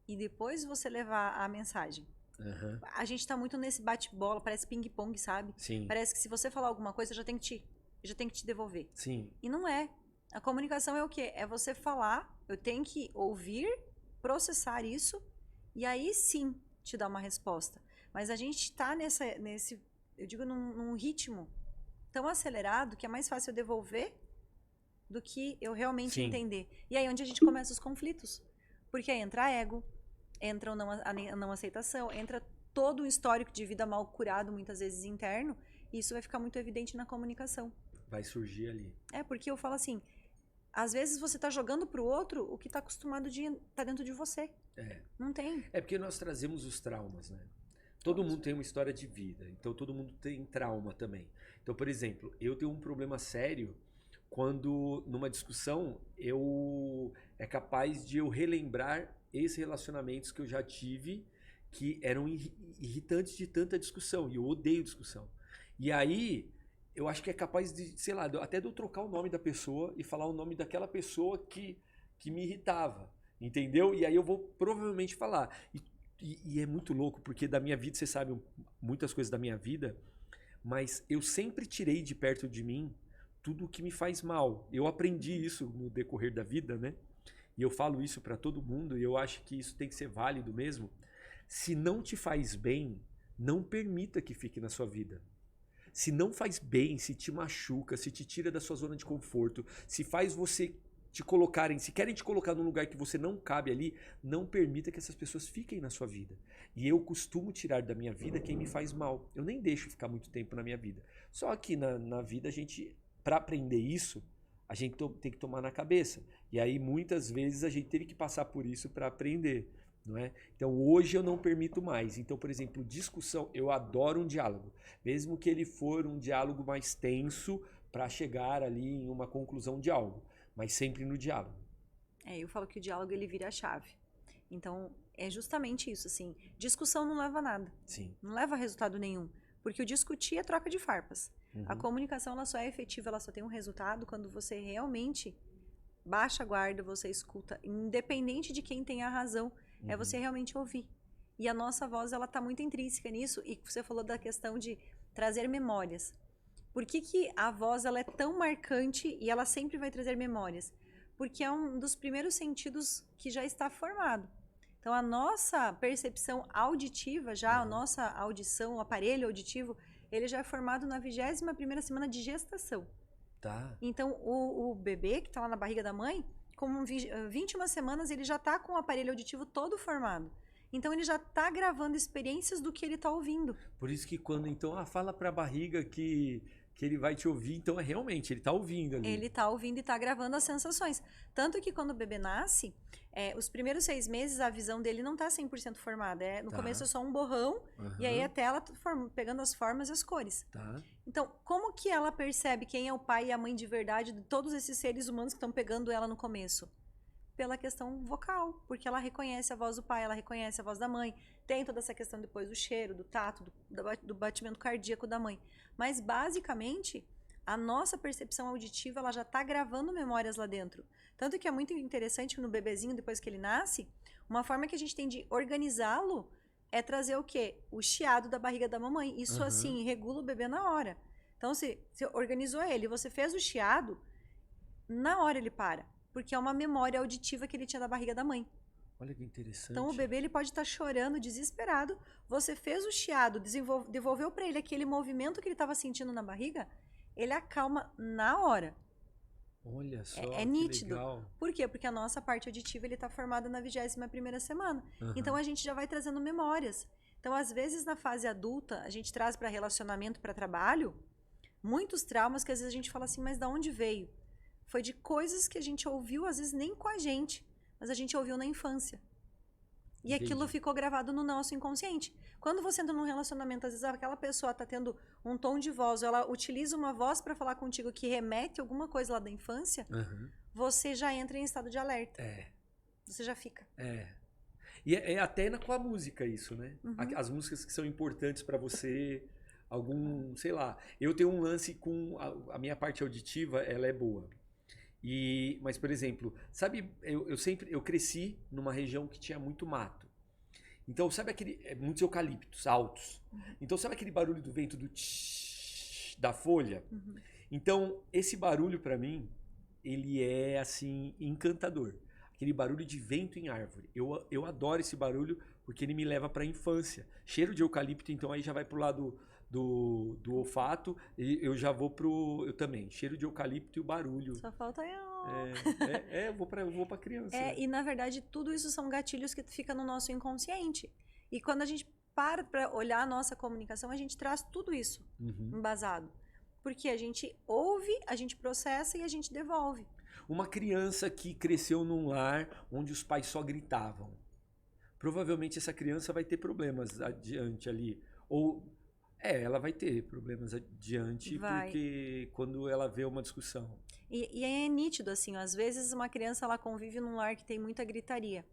B: e depois você levar a mensagem.
A: Uhum.
B: A gente tá muito nesse bate-bola, parece ping-pong, sabe?
A: Sim.
B: Parece que se você falar alguma coisa, eu já tenho que te devolver.
A: Sim.
B: E não é. A comunicação é o quê? É você falar, eu tenho que ouvir, processar isso e aí sim te dar uma resposta. Mas a gente tá nesse, eu digo, num ritmo tão acelerado que é mais fácil eu devolver do que eu realmente
A: Sim.
B: entender. E aí é onde a gente começa os conflitos. Porque aí entra ego, entra a não aceitação, entra todo o histórico de vida mal curado, muitas vezes interno, e isso vai ficar muito evidente na comunicação.
A: Vai surgir ali.
B: É, porque eu falo assim, às vezes você tá jogando pro outro o que tá acostumado de tá dentro de você.
A: É.
B: Não tem.
A: É porque nós trazemos os traumas, né? Todo mundo tem uma história de vida, então todo mundo tem trauma também. Então, por exemplo, eu tenho um problema sério quando numa discussão é capaz de eu relembrar esses relacionamentos que eu já tive que eram irritantes de tanta discussão, e eu odeio discussão. E aí, eu acho que é capaz de, sei lá, até de eu trocar o nome da pessoa e falar o nome daquela pessoa que me irritava, entendeu? E aí eu vou provavelmente falar. E é muito louco, porque da minha vida, você sabe muitas coisas da minha vida, mas eu sempre tirei de perto de mim tudo o que me faz mal. Eu aprendi isso no decorrer da vida, né? E eu falo isso para todo mundo, e eu acho que isso tem que ser válido mesmo. Se não te faz bem, não permita que fique na sua vida. Se não faz bem, se te machuca, se te tira da sua zona de conforto, se faz você te colocarem, se querem te colocar num lugar que você não cabe ali, não permita que essas pessoas fiquem na sua vida. E eu costumo tirar da minha vida quem me faz mal. Eu nem deixo ficar muito tempo na minha vida. Só que na vida a gente, para aprender isso, a gente tem que tomar na cabeça. E aí muitas vezes a gente teve que passar por isso para aprender, não é? Então hoje eu não permito mais. Então, por exemplo, discussão, eu adoro um diálogo, mesmo que ele for um diálogo mais tenso para chegar ali em uma conclusão de algo, mas sempre no diálogo.
B: Eu falo que o diálogo ele vira a chave. Então, é justamente isso, assim, discussão não leva a nada.
A: Sim.
B: Não leva a resultado nenhum, porque o discutir é troca de farpas. A comunicação ela só é efetiva, ela só tem um resultado quando você realmente baixa a guarda, você escuta, independente de quem tem a razão, é você realmente ouvir. E a nossa voz, ela tá muito intrínseca nisso, e você falou da questão de trazer memórias. Por que a voz ela é tão marcante e ela sempre vai trazer memórias? Porque é um dos primeiros sentidos que já está formado. Então, a nossa percepção auditiva, a nossa audição, o aparelho auditivo, ele já é formado na 21ª semana de gestação.
A: Tá.
B: Então, o bebê que está lá na barriga da mãe, com 21 semanas, ele já está com o aparelho auditivo todo formado. Então, ele já está gravando experiências do que ele está ouvindo.
A: Por isso que quando, então, fala pra barriga que ele vai te ouvir, então realmente, ele tá ouvindo ali.
B: Ele tá ouvindo e tá gravando as sensações. Tanto que quando o bebê nasce, os primeiros 6 meses a visão dele não tá 100% formada. No começo é só um borrão, e aí a tela pegando as formas e as cores.
A: Tá.
B: Então, como que ela percebe quem é o pai e a mãe de verdade de todos esses seres humanos que estão pegando ela no começo? Pela questão vocal, porque ela reconhece a voz do pai, ela reconhece a voz da mãe, tem toda essa questão depois do cheiro, do tato, do batimento cardíaco da mãe. Mas, basicamente, a nossa percepção auditiva ela já está gravando memórias lá dentro. Tanto que é muito interessante que no bebezinho, depois que ele nasce, uma forma que a gente tem de organizá-lo é trazer o quê? O chiado da barriga da mamãe. Isso, assim, regula o bebê na hora. Então, se organizou ele, você fez o chiado, na hora ele para. Porque é uma memória auditiva que ele tinha da barriga da mãe.
A: Olha que interessante.
B: Então o bebê ele pode estar chorando, desesperado. Você fez o chiado, devolveu para ele aquele movimento que ele estava sentindo na barriga, ele acalma na hora.
A: Olha só,
B: é nítido.
A: Legal.
B: Por quê? Porque a nossa parte auditiva ele está formada na 21ª semana. Então a gente já vai trazendo memórias. Então às vezes na fase adulta a gente traz para relacionamento, para trabalho, muitos traumas que às vezes a gente fala assim, mas da onde veio? Foi de coisas que a gente ouviu, às vezes nem com a gente, mas a gente ouviu na infância. E aquilo ficou gravado no nosso inconsciente. Quando você entra num relacionamento, às vezes aquela pessoa tá tendo um tom de voz, ou ela utiliza uma voz para falar contigo que remete a alguma coisa lá da infância, você já entra em estado de alerta. Você já fica.
A: E é até com a música isso, né? As músicas que são importantes para você, sei lá. Eu tenho um lance com a minha parte auditiva, ela é boa. Mas, por exemplo, sabe, eu cresci numa região que tinha muito mato. Então, sabe muitos eucaliptos altos. Então, sabe aquele barulho do vento do tsh, da folha? Então, esse barulho para mim, ele é assim encantador. Aquele barulho de vento em árvore. Eu adoro esse barulho porque ele me leva para a infância. Cheiro de eucalipto, então aí já vai pro lado do olfato, e eu já vou eu também, cheiro de eucalipto e o barulho.
B: Só falta eu.
A: Eu vou pra criança.
B: E na verdade tudo isso são gatilhos que ficam no nosso inconsciente. E quando a gente para olhar a nossa comunicação, a gente traz tudo isso embasado. Porque a gente ouve, a gente processa e a gente devolve.
A: Uma criança que cresceu num lar onde os pais só gritavam, provavelmente essa criança vai ter problemas adiante ali. Ela vai ter problemas adiante porque quando ela vê uma discussão.
B: E é nítido, assim, às vezes uma criança ela convive num lar que tem muita gritaria.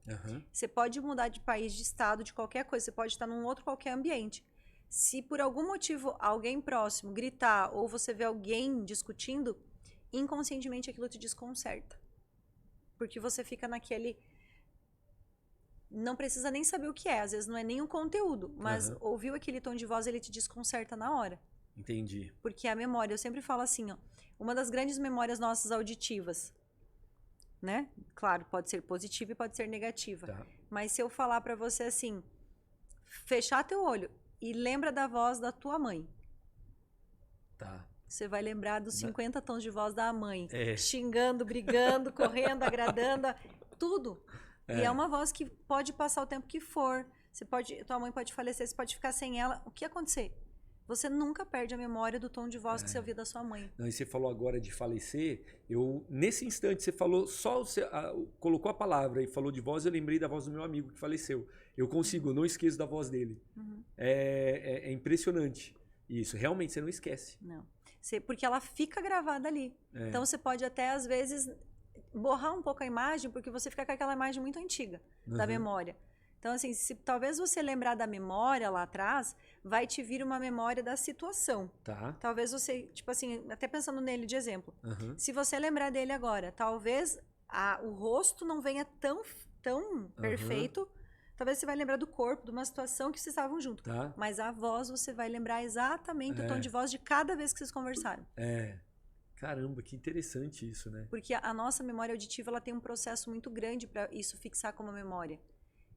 B: Você pode mudar de país, de estado, de qualquer coisa, você pode estar num outro qualquer ambiente. Se por algum motivo alguém próximo gritar ou você vê alguém discutindo, inconscientemente aquilo te desconcerta. Porque você fica naquele... Não precisa nem saber o que é, às vezes não é nem o conteúdo, mas ouviu aquele tom de voz, ele te desconcerta na hora.
A: Entendi.
B: Porque a memória, eu sempre falo assim, ó, uma das grandes memórias nossas auditivas, né? Claro, pode ser positiva e pode ser negativa.
A: Tá.
B: Mas se eu falar pra você assim, fechar teu olho e lembra da voz da tua mãe.
A: Tá.
B: Você vai lembrar dos 50 tons de voz da mãe. Xingando, brigando, correndo, agradando, tudo. E é uma voz que pode passar o tempo que for. Tua mãe pode falecer, você pode ficar sem ela. O que acontecer? Você nunca perde a memória do tom de voz que você ouviu da sua mãe.
A: Não, e você falou agora de falecer. Nesse instante, você falou, colocou a palavra e falou de voz, eu lembrei da voz do meu amigo que faleceu. Eu não esqueço da voz dele. É impressionante isso. Realmente, você não esquece.
B: Não. Porque ela fica gravada ali. Então, você pode até, às vezes... borrar um pouco a imagem, porque você fica com aquela imagem muito antiga da memória. Então, assim, se talvez você lembrar da memória lá atrás, vai te vir uma memória da situação.
A: Tá.
B: Talvez você, tipo assim, até pensando nele de exemplo, se você lembrar dele agora, talvez o rosto não venha tão perfeito, talvez você vai lembrar do corpo, de uma situação que vocês estavam juntos.
A: Tá.
B: Mas a voz, você vai lembrar exatamente o tom de voz de cada vez que vocês conversaram.
A: Caramba, que interessante isso, né?
B: Porque a nossa memória auditiva ela tem um processo muito grande para isso fixar como memória.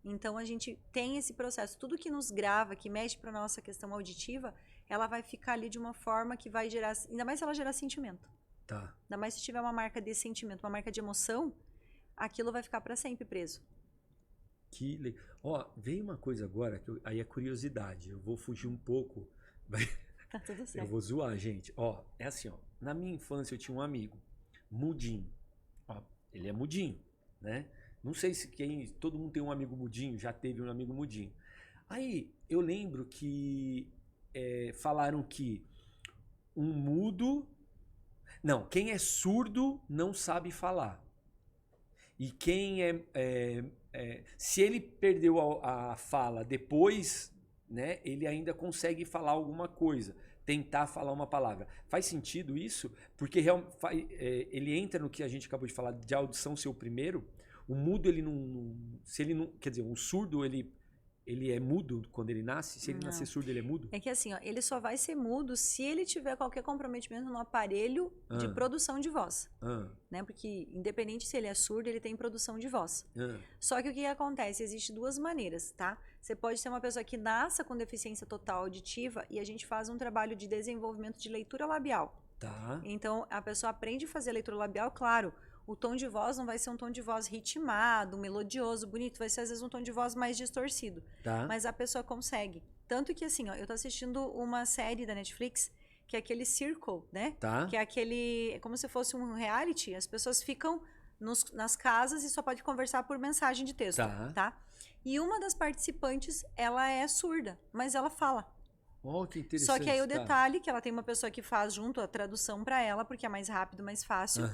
B: Então a gente tem esse processo. Tudo que nos grava, que mexe para nossa questão auditiva, ela vai ficar ali de uma forma que vai gerar, ainda mais se ela gerar sentimento.
A: Tá.
B: Ainda mais se tiver uma marca de sentimento, uma marca de emoção, aquilo vai ficar para sempre preso.
A: Veio uma coisa agora aí é curiosidade. Eu vou fugir um pouco.
B: Tá tudo certo.
A: Eu vou zoar, gente. É assim, na minha infância eu tinha um amigo, mudinho. Ele é mudinho, né? Não sei se todo mundo tem um amigo mudinho, já teve um amigo mudinho. Aí eu lembro que falaram que um mudo... Não, quem é surdo não sabe falar. E quem se ele perdeu a fala depois, né, ele ainda consegue falar alguma coisa. Tentar falar uma palavra. Faz sentido isso? Porque ele entra no que a gente acabou de falar de audição ser o primeiro. O mudo, ele não... Se ele não... Quer dizer, um surdo, ele é mudo quando ele nasce? Se ele nascer surdo, ele é mudo?
B: É que assim, ele só vai ser mudo se ele tiver qualquer comprometimento no aparelho de produção de voz. Né? Porque independente se ele é surdo, ele tem produção de voz. Só que o que acontece? Existem duas maneiras, tá? Você pode ter uma pessoa que nasça com deficiência total auditiva e a gente faz um trabalho de desenvolvimento de leitura labial.
A: Tá.
B: Então, a pessoa aprende a fazer leitura labial, claro. O tom de voz não vai ser um tom de voz ritmado, melodioso, bonito. Vai ser, às vezes, um tom de voz mais distorcido.
A: Tá.
B: Mas a pessoa consegue. Tanto que, assim, eu tô assistindo uma série da Netflix, que é aquele Circle, né?
A: Tá.
B: Que é como se fosse um reality. As pessoas ficam nas casas e só pode conversar por mensagem de texto, tá? E uma das participantes, ela é surda, mas ela fala.
A: Oh, que interessante.
B: Só que aí o detalhe que ela tem uma pessoa que faz junto a tradução para ela, porque é mais rápido, mais fácil,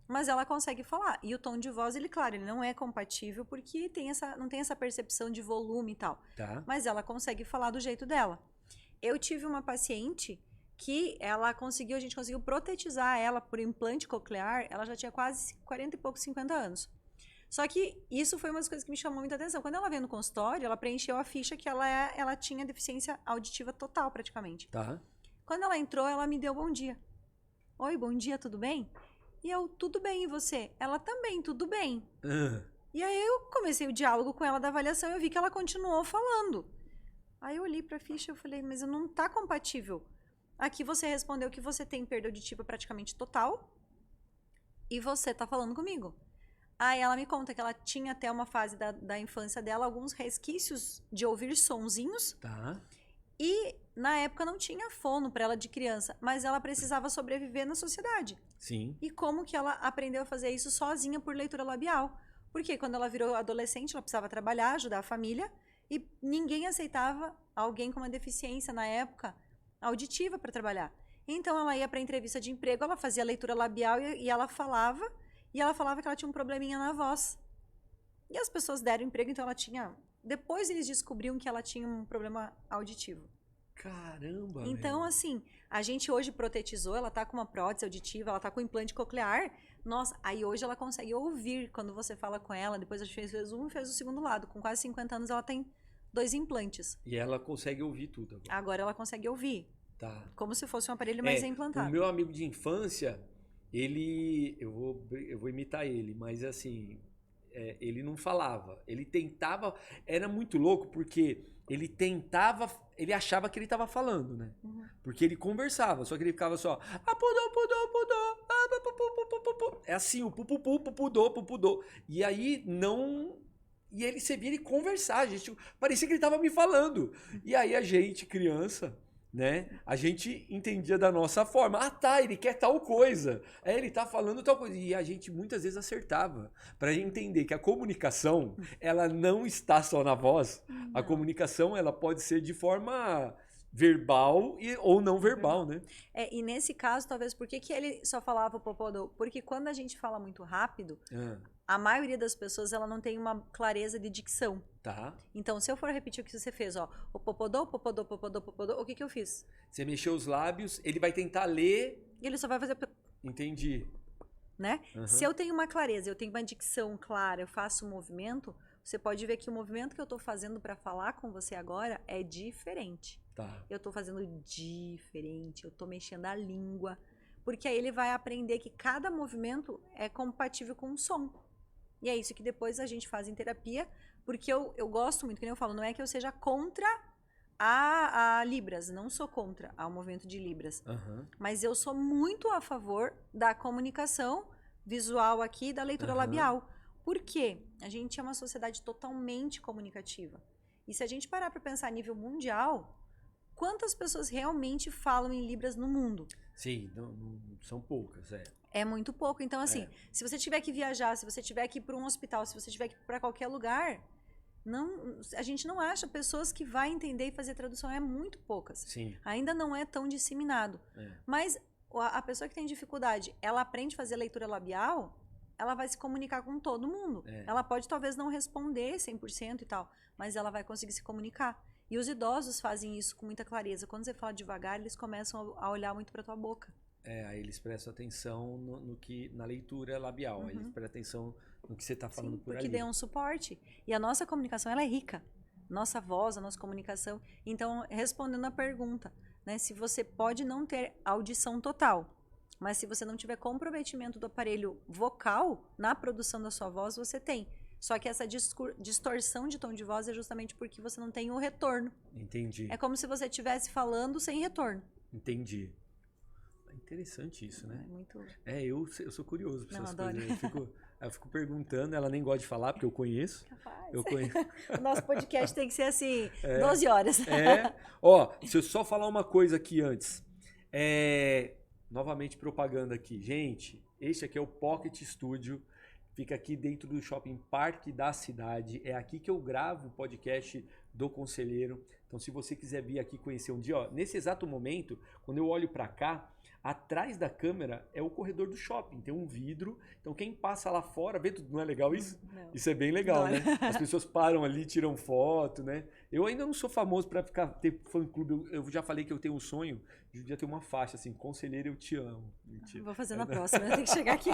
B: mas ela consegue falar. E o tom de voz, ele, claro, ele não é compatível porque não tem essa percepção de volume e tal.
A: Tá.
B: Mas ela consegue falar do jeito dela. Eu tive uma paciente que a gente conseguiu protetizar ela por implante coclear, ela já tinha quase 40 e poucos, 50 anos. Só que isso foi uma das coisas que me chamou muita atenção. Quando ela veio no consultório, ela preencheu a ficha que ela tinha deficiência auditiva total, praticamente.
A: Tá.
B: Quando ela entrou, ela me deu bom dia. Oi, bom dia, tudo bem? E eu, tudo bem, e você? Ela também, tudo bem. E aí eu comecei o diálogo com ela da avaliação e eu vi que ela continuou falando. Aí eu olhei pra ficha e eu falei, mas não tá compatível. Aqui você respondeu que você tem perda auditiva praticamente total e você tá falando comigo. Aí ela me conta que ela tinha até uma fase da infância dela alguns resquícios de ouvir sonzinhos.
A: Tá.
B: E na época não tinha fono para ela de criança, mas ela precisava sobreviver na sociedade.
A: Sim.
B: E como que ela aprendeu a fazer isso sozinha por leitura labial? Porque quando ela virou adolescente, ela precisava trabalhar, ajudar a família, e ninguém aceitava alguém com uma deficiência na época auditiva para trabalhar. Então ela ia para entrevista de emprego, ela fazia leitura labial e ela falava que ela tinha um probleminha na voz. E as pessoas deram emprego, então ela tinha... Depois eles descobriram que ela tinha um problema auditivo.
A: Caramba,
B: então, assim, a gente hoje protetizou, ela tá com uma prótese auditiva, ela tá com implante coclear. Nossa, aí hoje ela consegue ouvir quando você fala com ela. Depois a gente fez um e fez o segundo lado. Com quase 50 anos ela tem 2 implantes.
A: E ela consegue ouvir tudo agora.
B: Agora ela consegue ouvir.
A: Tá.
B: Como se fosse um aparelho mais implantado.
A: O meu amigo de infância, eu vou imitar ele, mas assim, ele não falava. Ele tentava, era muito louco porque ele achava que ele estava falando, né? Porque ele conversava, só que ele ficava só, é assim, o pupudô. E aí e ele se via ele conversar, parecia que ele estava me falando. E aí a gente, criança, né? A gente entendia da nossa forma. Ah, tá, ele quer tal coisa. Ele tá falando tal coisa. E a gente muitas vezes acertava. Pra entender que a comunicação, ela não está só na voz. Não. A comunicação, ela pode ser de forma verbal ou não verbal, né?
B: E nesse caso, talvez, por que ele só falava o popodô? Porque quando a gente fala muito rápido, a maioria das pessoas, ela não tem uma clareza de dicção.
A: Tá.
B: Então, se eu for repetir o que você fez, ó, o popodô, o que eu fiz?
A: Você mexeu os lábios, ele vai tentar ler...
B: E ele só vai fazer...
A: Entendi.
B: Né? Se eu tenho uma clareza, eu tenho uma dicção clara, eu faço um movimento, você pode ver que o movimento que eu tô fazendo para falar com você agora é diferente.
A: Tá.
B: Eu tô fazendo diferente, eu tô mexendo a língua. Porque aí ele vai aprender que cada movimento é compatível com um som. E é isso que depois a gente faz em terapia, porque eu gosto muito, que nem eu falo, não é que eu seja contra a Libras, não sou contra ao movimento de Libras. Mas eu sou muito a favor da comunicação visual aqui, da leitura labial. Por quê? A gente é uma sociedade totalmente comunicativa. E se a gente parar para pensar a nível mundial, quantas pessoas realmente falam em Libras no mundo?
A: Sim, não são poucas,
B: É muito pouco. Então, assim, se você tiver que viajar, se você tiver que ir para um hospital, se você tiver que ir para qualquer lugar, a gente não acha pessoas que vai entender e fazer tradução, é muito poucas.
A: Sim.
B: Ainda não é tão disseminado. Mas a pessoa que tem dificuldade, ela aprende a fazer leitura labial, ela vai se comunicar com todo mundo. Ela pode talvez não responder 100% e tal, mas ela vai conseguir se comunicar. E os idosos fazem isso com muita clareza. Quando você fala devagar, eles começam a olhar muito para tua boca.
A: Aí eles prestam atenção na leitura labial. Aí eles prestam atenção no que você está falando por ali.
B: Porque dê um suporte. E a nossa comunicação, ela é rica. Nossa voz, a nossa comunicação. Então, respondendo a pergunta, né, se você pode não ter audição total, mas se você não tiver comprometimento do aparelho vocal na produção da sua voz, você tem. Só que essa distorção de tom de voz é justamente porque você não tem o retorno.
A: Entendi.
B: É como se você estivesse falando sem retorno.
A: Entendi. É interessante isso, né?
B: É muito...
A: eu sou curioso para essas
B: adoro.
A: coisas. Eu fico perguntando, ela nem gosta de falar, porque eu conheço.
B: Capaz.
A: Eu conheço.
B: O nosso podcast tem que ser assim, 12 horas.
A: Se eu só falar uma coisa aqui antes. Novamente propaganda aqui. Gente, este aqui é o Pocket Studio. Fica aqui dentro do Shopping Parque da Cidade. É aqui que eu gravo o podcast do Conselheiro. Então, se você quiser vir aqui conhecer um dia, ó, nesse exato momento, quando eu olho para cá, atrás da câmera é o corredor do shopping. Tem um vidro. Então, quem passa lá fora, vê tudo, não é legal isso?
B: Não.
A: Isso é bem legal,
B: Não.
A: né? As pessoas param ali, tiram foto, né? Eu ainda não sou famoso para ter fã-clube. Eu já falei que eu tenho um sonho de um dia ter uma faixa assim, Conselheiro, eu te amo. Mentira.
B: Vou fazer na próxima, eu tenho que chegar aqui.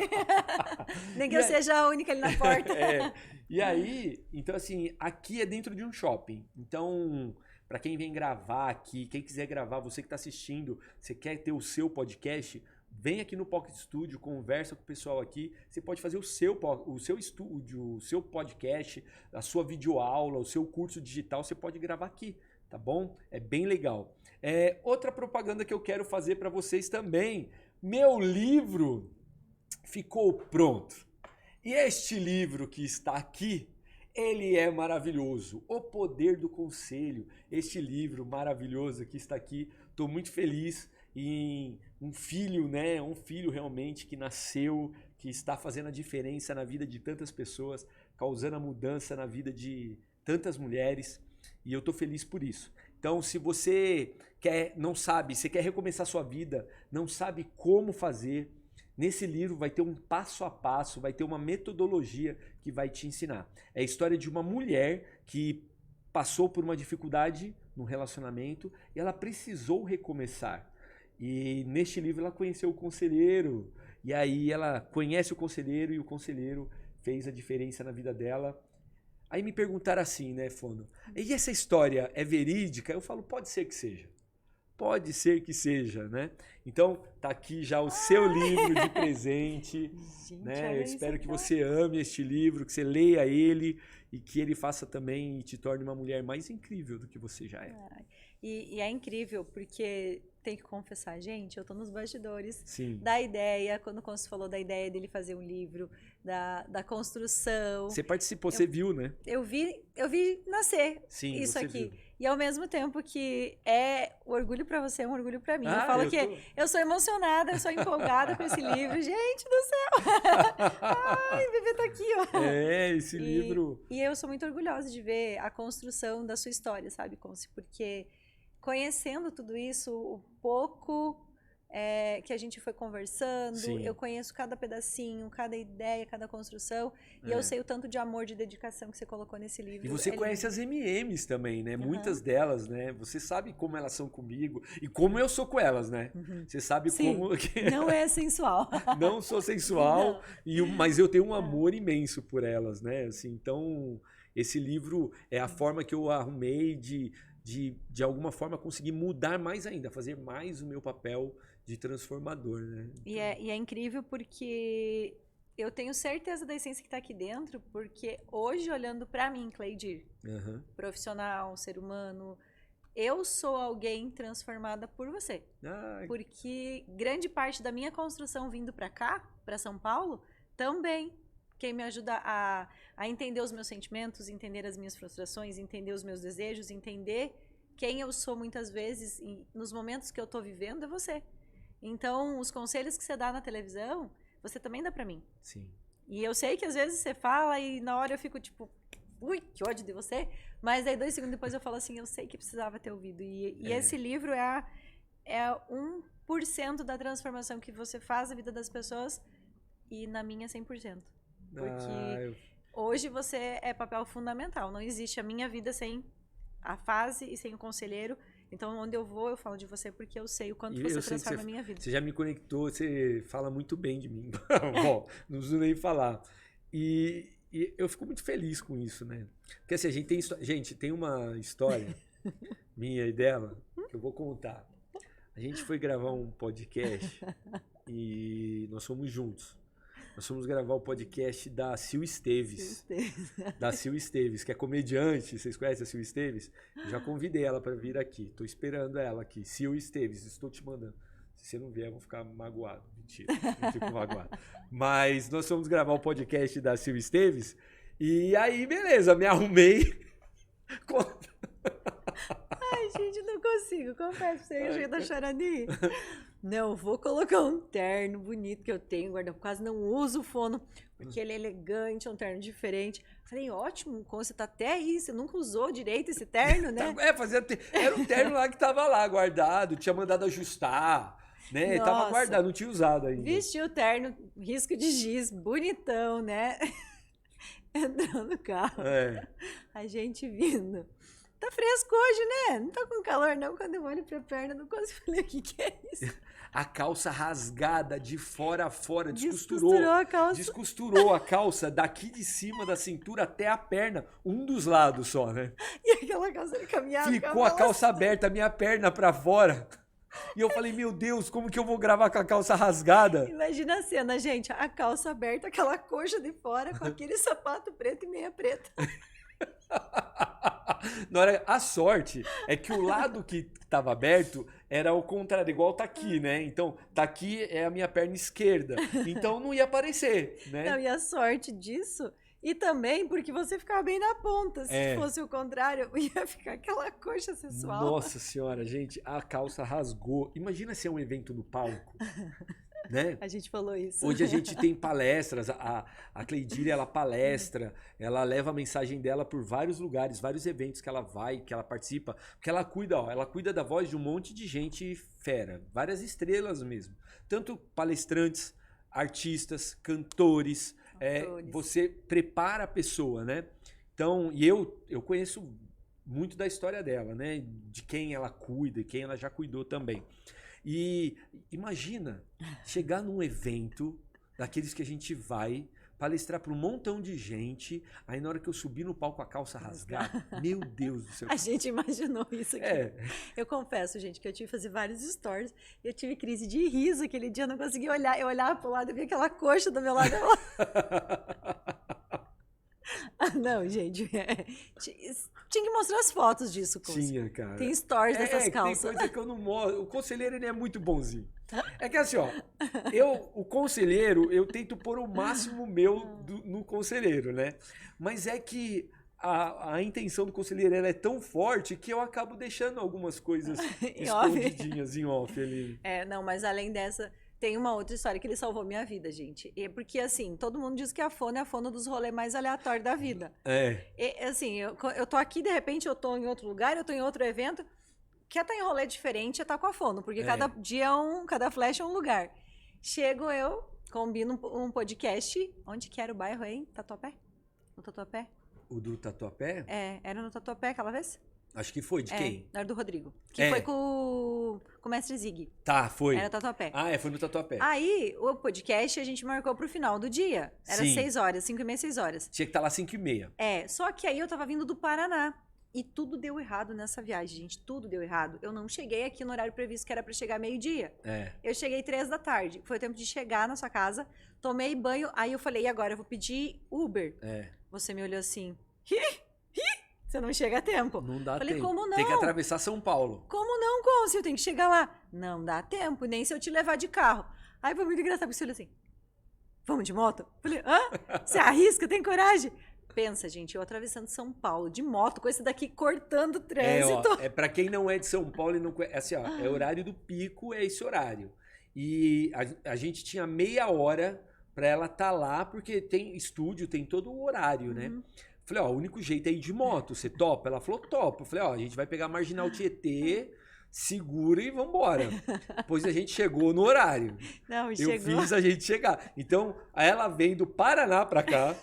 B: Nem que eu seja a única ali na porta.
A: E aí, então assim, aqui é dentro de um shopping. Então, para quem vem gravar aqui, quem quiser gravar, você que está assistindo, você quer ter o seu podcast, vem aqui no Pocket Studio, conversa com o pessoal aqui. Você pode fazer o seu estúdio, o seu podcast, a sua videoaula, o seu curso digital, você pode gravar aqui, tá bom? É bem legal. Outra propaganda que eu quero fazer para vocês também. Meu livro ficou pronto. E este livro que está aqui, ele é maravilhoso. O Poder do Conselho. Este livro maravilhoso que está aqui. Estou muito feliz em um filho, né? Um filho realmente que nasceu, que está fazendo a diferença na vida de tantas pessoas, causando a mudança na vida de tantas mulheres. E eu estou feliz por isso. Então, se você não sabe, você quer recomeçar sua vida, não sabe como fazer, nesse livro vai ter um passo a passo, vai ter uma metodologia que vai te ensinar. É a história de uma mulher que passou por uma dificuldade no relacionamento e ela precisou recomeçar. E neste livro ela conheceu o conselheiro. E aí ela conhece o conselheiro e o conselheiro fez a diferença na vida dela. Aí me perguntaram assim, né, Fono? E essa história é verídica? Eu falo, pode ser que seja. Pode ser que seja, né? Então, tá aqui já o seu livro de presente.
B: Gente,
A: né? Eu espero que você ame este livro, que você leia ele e que ele faça também e te torne uma mulher mais incrível do que você já é.
B: E é incrível, porque tem que confessar, gente, eu tô nos bastidores
A: Sim.
B: da ideia, quando o Consul falou da ideia dele fazer um livro, da construção.
A: Você participou, você viu, né?
B: Eu vi nascer isso aqui.
A: Viu.
B: E ao mesmo tempo que é orgulho pra você, é um orgulho pra mim. Eu falo que eu sou emocionada, eu sou empolgada com esse livro. Gente do céu! Ai, o bebê tá aqui, ó.
A: Esse livro.
B: E eu sou muito orgulhosa de ver a construção da sua história, sabe, Conce? Porque conhecendo tudo isso, o pouco que a gente foi conversando,
A: Sim.
B: eu conheço cada pedacinho, cada ideia, cada construção, e eu sei o tanto de amor, de dedicação que você colocou nesse livro.
A: E você conhece as MMs também, né? Muitas delas, né? Você sabe como elas são comigo e como eu sou com elas, né? Você sabe como...
B: Não é sensual.
A: Não sou sensual, mas eu tenho um amor imenso por elas, né? Assim, então, esse livro é a forma que eu arrumei de alguma forma conseguir mudar mais ainda, fazer mais o meu papel de transformador, né? Então...
B: E é incrível porque eu tenho certeza da essência que está aqui dentro, porque hoje, olhando para mim, Cleidir, profissional, ser humano, eu sou alguém transformada por você. Porque grande parte da minha construção vindo para cá, para São Paulo, também quem me ajuda a entender os meus sentimentos, entender as minhas frustrações, entender os meus desejos, entender quem eu sou muitas vezes nos momentos que eu estou vivendo é você. Então, os conselhos que você dá na televisão, você também dá pra mim.
A: Sim.
B: E eu sei que às vezes você fala e na hora eu fico tipo, ui, que ódio de você. Mas aí 2 segundos depois eu falo assim, eu sei que precisava ter ouvido. E esse livro é 1% da transformação que você faz na vida das pessoas e na minha 100%. Porque hoje você é papel fundamental. Não existe a minha vida sem a fase e sem o conselheiro. Então, onde eu vou, eu falo de você porque eu sei o quanto você transforma a minha vida.
A: Você já me conectou, você fala muito bem de mim. Bom, não preciso nem falar. E eu fico muito feliz com isso, né? Porque assim, a gente tem uma história minha e dela que eu vou contar. A gente foi gravar um podcast e nós fomos juntos. Nós fomos gravar o podcast da Sil Esteves. Da Sil Esteves, que é comediante. Vocês conhecem a Sil Esteves? Eu já convidei ela para vir aqui. Estou esperando ela aqui. Sil Esteves, estou te mandando. Se você não vier, eu vou ficar magoado. Mentira, não fico magoado. Mas nós fomos gravar o podcast da Sil Esteves. E aí, beleza, me arrumei.
B: Ai, gente, não consigo. Confesso pra você, eu já tô chorando aí. Não, vou colocar um terno bonito que eu tenho, guarda, quase não uso o fono, porque ele é elegante, é um terno diferente. Falei, ótimo, você tá até aí, você nunca usou direito esse terno, né?
A: Era um terno lá que tava lá guardado, tinha mandado ajustar, né? Tava
B: Nossa.
A: guardado, não tinha usado ainda.
B: Vesti o terno, risco de giz, bonitão, né? Entrou no carro, a gente vindo. Tá fresco hoje, né? Não tá com calor, não. Quando eu olho pra perna, não consigo. Falei, o que é isso?
A: A calça rasgada de fora a fora,
B: Descosturou a calça.
A: Descosturou a calça daqui de cima da cintura até a perna, um dos lados só, né?
B: E aquela calça de caminhada.
A: Ficou a calça aberta, a minha perna pra fora. E eu falei, meu Deus, como que eu vou gravar com a calça rasgada?
B: Imagina a cena, gente. A calça aberta, aquela coxa de fora, com aquele sapato preto e meia preta.
A: A sorte é que o lado que estava aberto era o contrário, igual tá aqui, né? Então, tá aqui é a minha perna esquerda. Então não ia aparecer, né?
B: Não, e a sorte disso... E também porque você ficava bem na ponta. Se fosse o contrário, ia ficar aquela coxa sensual.
A: Nossa senhora, gente, a calça rasgou. Imagina se é um evento no palco, né?
B: A gente falou isso.
A: Hoje a gente tem palestras, a Cleidília, ela palestra, ela leva a mensagem dela por vários lugares, vários eventos que ela vai, que ela participa, porque ela cuida da voz de um monte de gente fera, várias estrelas mesmo. Tanto palestrantes, artistas, cantores, você prepara a pessoa, né? Então, e eu conheço muito da história dela, né? De quem ela cuida e quem ela já cuidou também. E imagina chegar num evento daqueles que a gente vai palestrar para um montão de gente, aí na hora que eu subi no palco com a calça rasgada, meu Deus do céu.
B: A gente imaginou isso aqui. Eu confesso, gente, que eu tive que fazer vários stories, eu tive crise de riso aquele dia, eu não conseguia olhar, eu olhava pro lado e via aquela coxa do meu lado. Não, gente, tinha que mostrar as fotos disso,
A: Tinha, cara.
B: Tem stories dessas calças.
A: Tem coisa que eu não mostro. O conselheiro, ele é muito bonzinho. É que assim, ó, o conselheiro, eu tento pôr o máximo meu no conselheiro, né? Mas é que a intenção do conselheiro ela é tão forte que eu acabo deixando algumas coisas escondidinhas em off ali.
B: Não, mas além dessa... Tem uma outra história que ele salvou minha vida, gente. E porque, assim, todo mundo diz que a fono é a fono dos rolês mais aleatórios da vida. E, assim, eu tô aqui, de repente, eu tô em outro lugar, eu tô em outro evento. Quer estar em rolê diferente é estar com a fono, porque cada dia cada flash é um lugar. Chego eu, combino um podcast. Onde que era o bairro, hein? Tatuapé? No Tatuapé?
A: O do Tatuapé?
B: Era no Tatuapé aquela vez?
A: Acho que foi. De quem?
B: Era do Rodrigo. Que foi com o mestre Zig.
A: Tá, foi.
B: Era Tatuapé.
A: Foi no Tatuapé.
B: Aí, o podcast a gente marcou pro final do dia. Era 6 horas, 5h30, 6 horas.
A: Tinha que estar lá 5h30.
B: Só que aí eu tava vindo do Paraná. E tudo deu errado nessa viagem, gente. Tudo deu errado. Eu não cheguei aqui no horário previsto, que era pra chegar meio-dia. Eu cheguei 3 da tarde. Foi o tempo de chegar na sua casa. Tomei banho. Aí eu falei, e agora? Eu vou pedir Uber. Você me olhou assim. Você não chega a tempo.
A: Não dá
B: tempo. Falei, como não?
A: Tem que atravessar São Paulo.
B: Como não, Conce? Eu tenho que chegar lá. Não dá tempo, nem se eu te levar de carro. Aí foi muito engraçado, porque você olhou assim, vamos de moto? Falei, você arrisca? Tem coragem? Pensa, gente, eu atravessando São Paulo de moto, com esse daqui cortando o trânsito.
A: Pra quem não é de São Paulo e não conhece, assim, é horário do pico, é esse horário. E a gente tinha meia hora pra ela estar lá, porque tem estúdio, tem todo o horário, né? Falei, o único jeito é ir de moto, você topa? Ela falou, topo. Falei, a gente vai pegar a Marginal Tietê, segura e vambora. Pois a gente chegou no horário. Eu fiz a gente chegar. Então, ela vem do Paraná pra cá.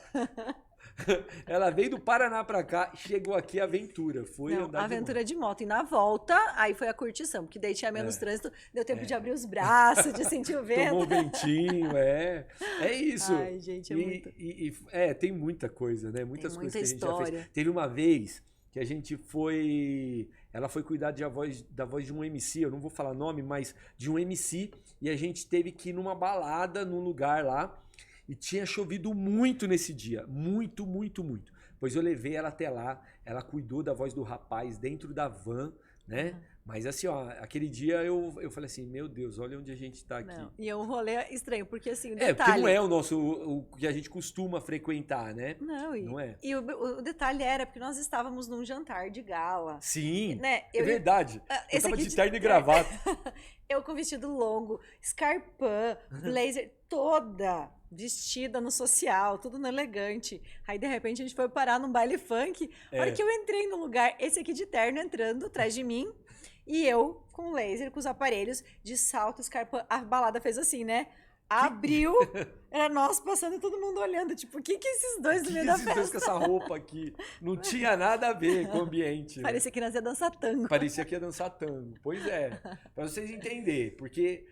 A: Ela veio do Paraná pra cá, chegou aqui a aventura. Foi andar
B: aventura de moto. E na volta, aí foi a curtição, porque daí tinha menos trânsito, deu tempo de abrir os braços, de sentir o vento.
A: Tomou ventinho, é isso.
B: Ai, gente, muito.
A: Tem muita coisa, né? Muitas coisas que a gente
B: história.
A: já fez. Teve uma vez que a gente foi... Ela foi cuidar da voz de um MC, eu não vou falar nome, mas de um MC, e a gente teve que ir numa balada, num lugar lá, e tinha chovido muito nesse dia. Muito, muito, muito. Pois eu levei ela até lá. Ela cuidou da voz do rapaz dentro da van, né? Mas assim, ó, aquele dia eu falei assim, meu Deus, olha onde a gente tá aqui.
B: Não. E é um rolê estranho, porque assim, o
A: Porque
B: detalhe...
A: não é o que a gente costuma frequentar, né?
B: Não,
A: Não é?
B: e o detalhe era porque nós estávamos num jantar de gala.
A: Sim,
B: Né?
A: é verdade. Eu
B: Esse
A: tava
B: aqui
A: de terno e gravata.
B: Eu com vestido longo, escarpã, blazer, toda vestida no social, tudo no elegante. Aí, de repente, a gente foi parar num baile funk. A hora que eu entrei no lugar, esse aqui de terno entrando atrás de mim, e eu com laser, com os aparelhos de salto, escarpã. A balada fez assim, né? Abriu, era nós passando e todo mundo olhando. Tipo, o que esses dois no meio da
A: esses dois
B: festa?
A: com essa roupa aqui? Não tinha nada a ver com o ambiente. Né?
B: Parecia que nós ia dançar tango.
A: Parecia que ia dançar tango. Pois é. Pra vocês entenderem. Porque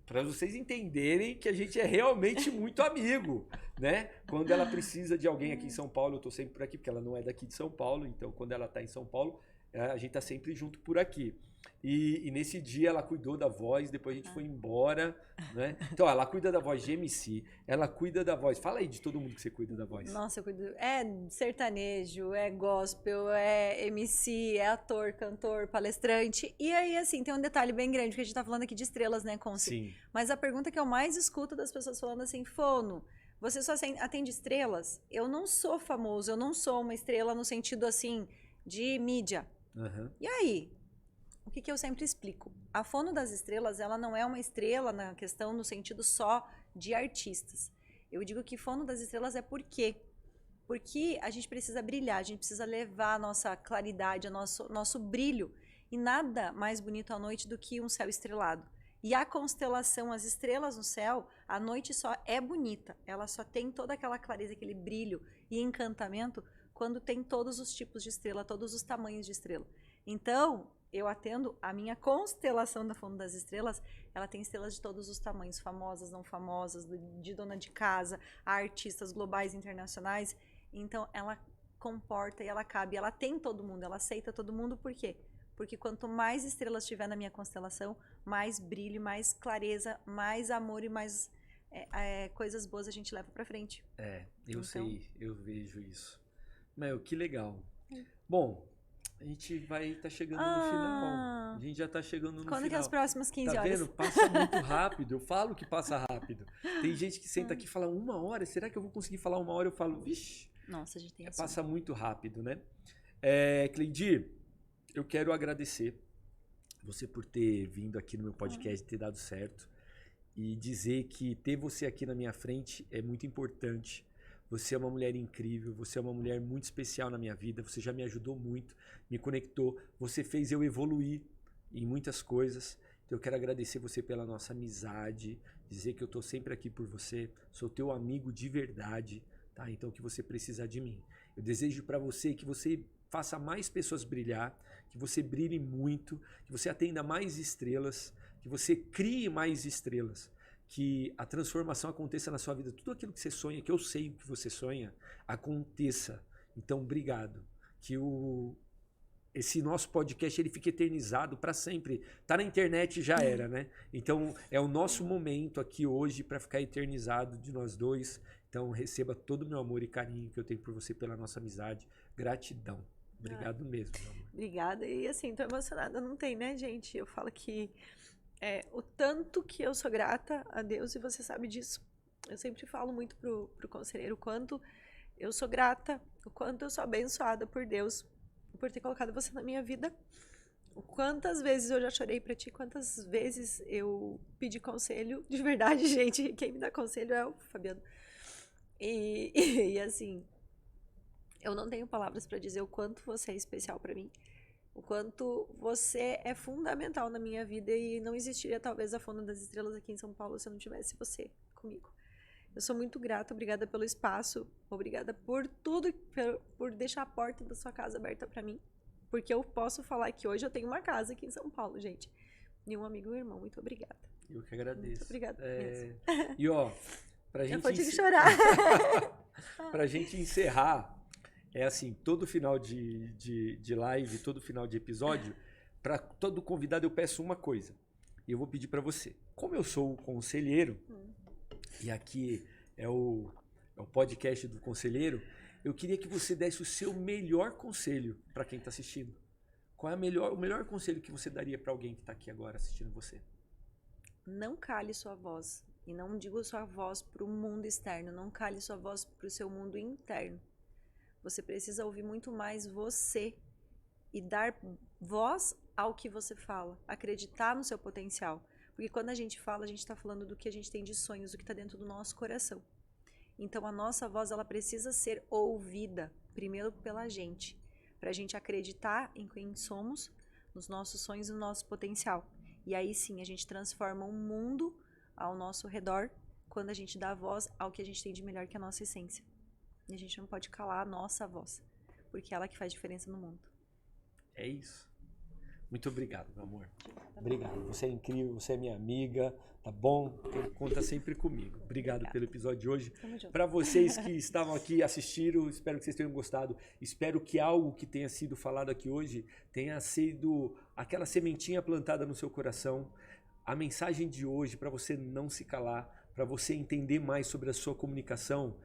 A: para vocês entenderem que a gente é realmente muito amigo, né? Quando ela precisa de alguém aqui em São Paulo, eu tô sempre por aqui, porque ela não é daqui de São Paulo. Então, quando ela tá em São Paulo, a gente tá sempre junto por aqui. E nesse dia ela cuidou da voz, depois a gente foi embora, né? Então, ela cuida da voz de MC, ela cuida da voz. Fala aí de todo mundo que você cuida da voz.
B: Nossa, eu cuido. É sertanejo, é gospel, é MC, é ator, cantor, palestrante. E aí, assim, tem um detalhe bem grande, porque a gente tá falando aqui de estrelas, né, Conce?
A: Sim.
B: Mas a pergunta que eu mais escuto das pessoas falando assim, Fono, você só atende estrelas? Eu não sou famoso, eu não sou uma estrela no sentido, assim, de mídia.
A: Uhum.
B: E aí? O que eu sempre explico? A Fono das Estrelas, ela não é uma estrela na questão no sentido só de artistas. Eu digo que Fono das Estrelas é por quê? Porque a gente precisa brilhar, a gente precisa levar a nossa claridade, o nosso brilho. E nada mais bonito à noite do que um céu estrelado. E a constelação, as estrelas no céu, a noite só é bonita. Ela só tem toda aquela clareza, aquele brilho e encantamento quando tem todos os tipos de estrela, todos os tamanhos de estrela. Então, eu atendo a minha constelação da Fono das Estrelas, ela tem estrelas de todos os tamanhos, famosas, não famosas, de dona de casa, a artistas globais, internacionais. Então, ela comporta e ela cabe, ela tem todo mundo, ela aceita todo mundo, por quê? Porque quanto mais estrelas tiver na minha constelação, mais brilho, mais clareza, mais amor e mais coisas boas a gente leva pra frente.
A: Eu sei, eu vejo isso. Meu, que legal. Bom, a gente vai estar chegando no final. A gente já está chegando no final.
B: Quando que é as próximas 15 horas?
A: Tá vendo? Passa muito rápido. Eu falo que passa rápido. Tem gente que senta aqui e fala 1 hora. Será que eu vou conseguir falar 1 hora? Eu falo, vixe.
B: Nossa, a gente tem
A: Passa muito rápido, né? Cleidir, eu quero agradecer você por ter vindo aqui no meu podcast, ter dado certo. E dizer que ter você aqui na minha frente é muito importante. Você é uma mulher incrível, você é uma mulher muito especial na minha vida, você já me ajudou muito, me conectou, você fez eu evoluir em muitas coisas. Então eu quero agradecer você pela nossa amizade, dizer que eu estou sempre aqui por você, sou teu amigo de verdade, tá? Então que você precisar de mim. Eu desejo para você que você faça mais pessoas brilhar, que você brilhe muito, que você atenda mais estrelas, que você crie mais estrelas. Que a transformação aconteça na sua vida. Tudo aquilo que você sonha, que eu sei o que você sonha, aconteça. Então, obrigado. Que esse nosso podcast ele fique eternizado para sempre. Tá na internet já era, né? Então, é o nosso momento aqui hoje para ficar eternizado de nós dois. Então, receba todo o meu amor e carinho que eu tenho por você pela nossa amizade. Gratidão. Obrigado mesmo, meu amor.
B: Obrigada. E assim, tô emocionada. Não tem, né, gente? Eu falo que o tanto que eu sou grata a Deus, e você sabe disso. Eu sempre falo muito pro conselheiro o quanto eu sou grata, o quanto eu sou abençoada por Deus, por ter colocado você na minha vida. Quantas vezes eu já chorei pra ti, quantas vezes eu pedi conselho, de verdade, gente, quem me dá conselho é o Fabiano. E assim, eu não tenho palavras pra dizer o quanto você é especial pra mim. O quanto você é fundamental na minha vida e não existiria talvez a Fono das Estrelas aqui em São Paulo se eu não tivesse você comigo. Eu sou muito grata, obrigada pelo espaço, obrigada por tudo, por deixar a porta da sua casa aberta para mim, porque eu posso falar que hoje eu tenho uma casa aqui em São Paulo, gente. E um amigo e um irmão, muito obrigada.
A: Eu que agradeço.
B: Muito obrigada mesmo.
A: E ó, pra gente...
B: Eu vou ter que chorar.
A: Pra gente encerrar... É assim, todo final de live, todo final de episódio, para todo convidado eu peço uma coisa. E eu vou pedir para você. Como eu sou o conselheiro, e aqui é o podcast do conselheiro, eu queria que você desse o seu melhor conselho para quem está assistindo. qual é o melhor conselho que você daria para alguém que está aqui agora assistindo você?
B: Não cale sua voz. E não digo sua voz para o mundo externo, não cale sua voz para o seu mundo interno. Você precisa ouvir muito mais você e dar voz ao que você fala, acreditar no seu potencial. Porque quando a gente fala, a gente está falando do que a gente tem de sonhos, do que está dentro do nosso coração. Então a nossa voz ela precisa ser ouvida, primeiro pela gente, para a gente acreditar em quem somos, nos nossos sonhos e no nosso potencial. E aí sim a gente transforma um mundo ao nosso redor quando a gente dá voz ao que a gente tem de melhor que a nossa essência. E a gente não pode calar a nossa voz, porque é ela que faz diferença no mundo.
A: É isso. Muito obrigado, meu amor. Obrigado. Você é incrível, você é minha amiga, tá bom? Conta sempre comigo. Obrigado pelo episódio de hoje. Para vocês que estavam aqui, assistiram, espero que vocês tenham gostado. Espero que algo que tenha sido falado aqui hoje tenha sido aquela sementinha plantada no seu coração. A mensagem de hoje, para você não se calar, para você entender mais sobre a sua comunicação,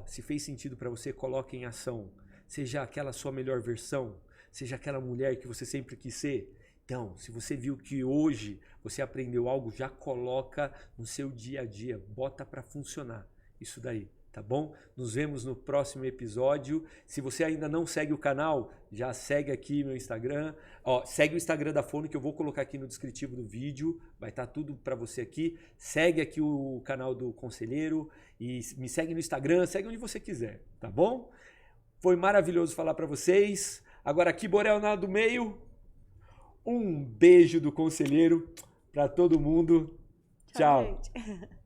A: se fez sentido para você, coloque em ação. Seja aquela sua melhor versão, seja aquela mulher que você sempre quis ser. Então, se você viu que hoje você aprendeu algo, já coloca no seu dia a dia, bota para funcionar isso daí, tá bom? Nos vemos no próximo episódio. Se você ainda não segue o canal, já segue aqui meu Instagram. Segue o Instagram da Fono que eu vou colocar aqui no descritivo do vídeo. Vai estar tudo para você aqui. Segue aqui o canal do Conselheiro e me segue no Instagram, segue onde você quiser, tá bom? Foi maravilhoso falar para vocês. Agora aqui, Borel na do meio. Um beijo do Conselheiro para todo mundo. Tchau.
B: Gente.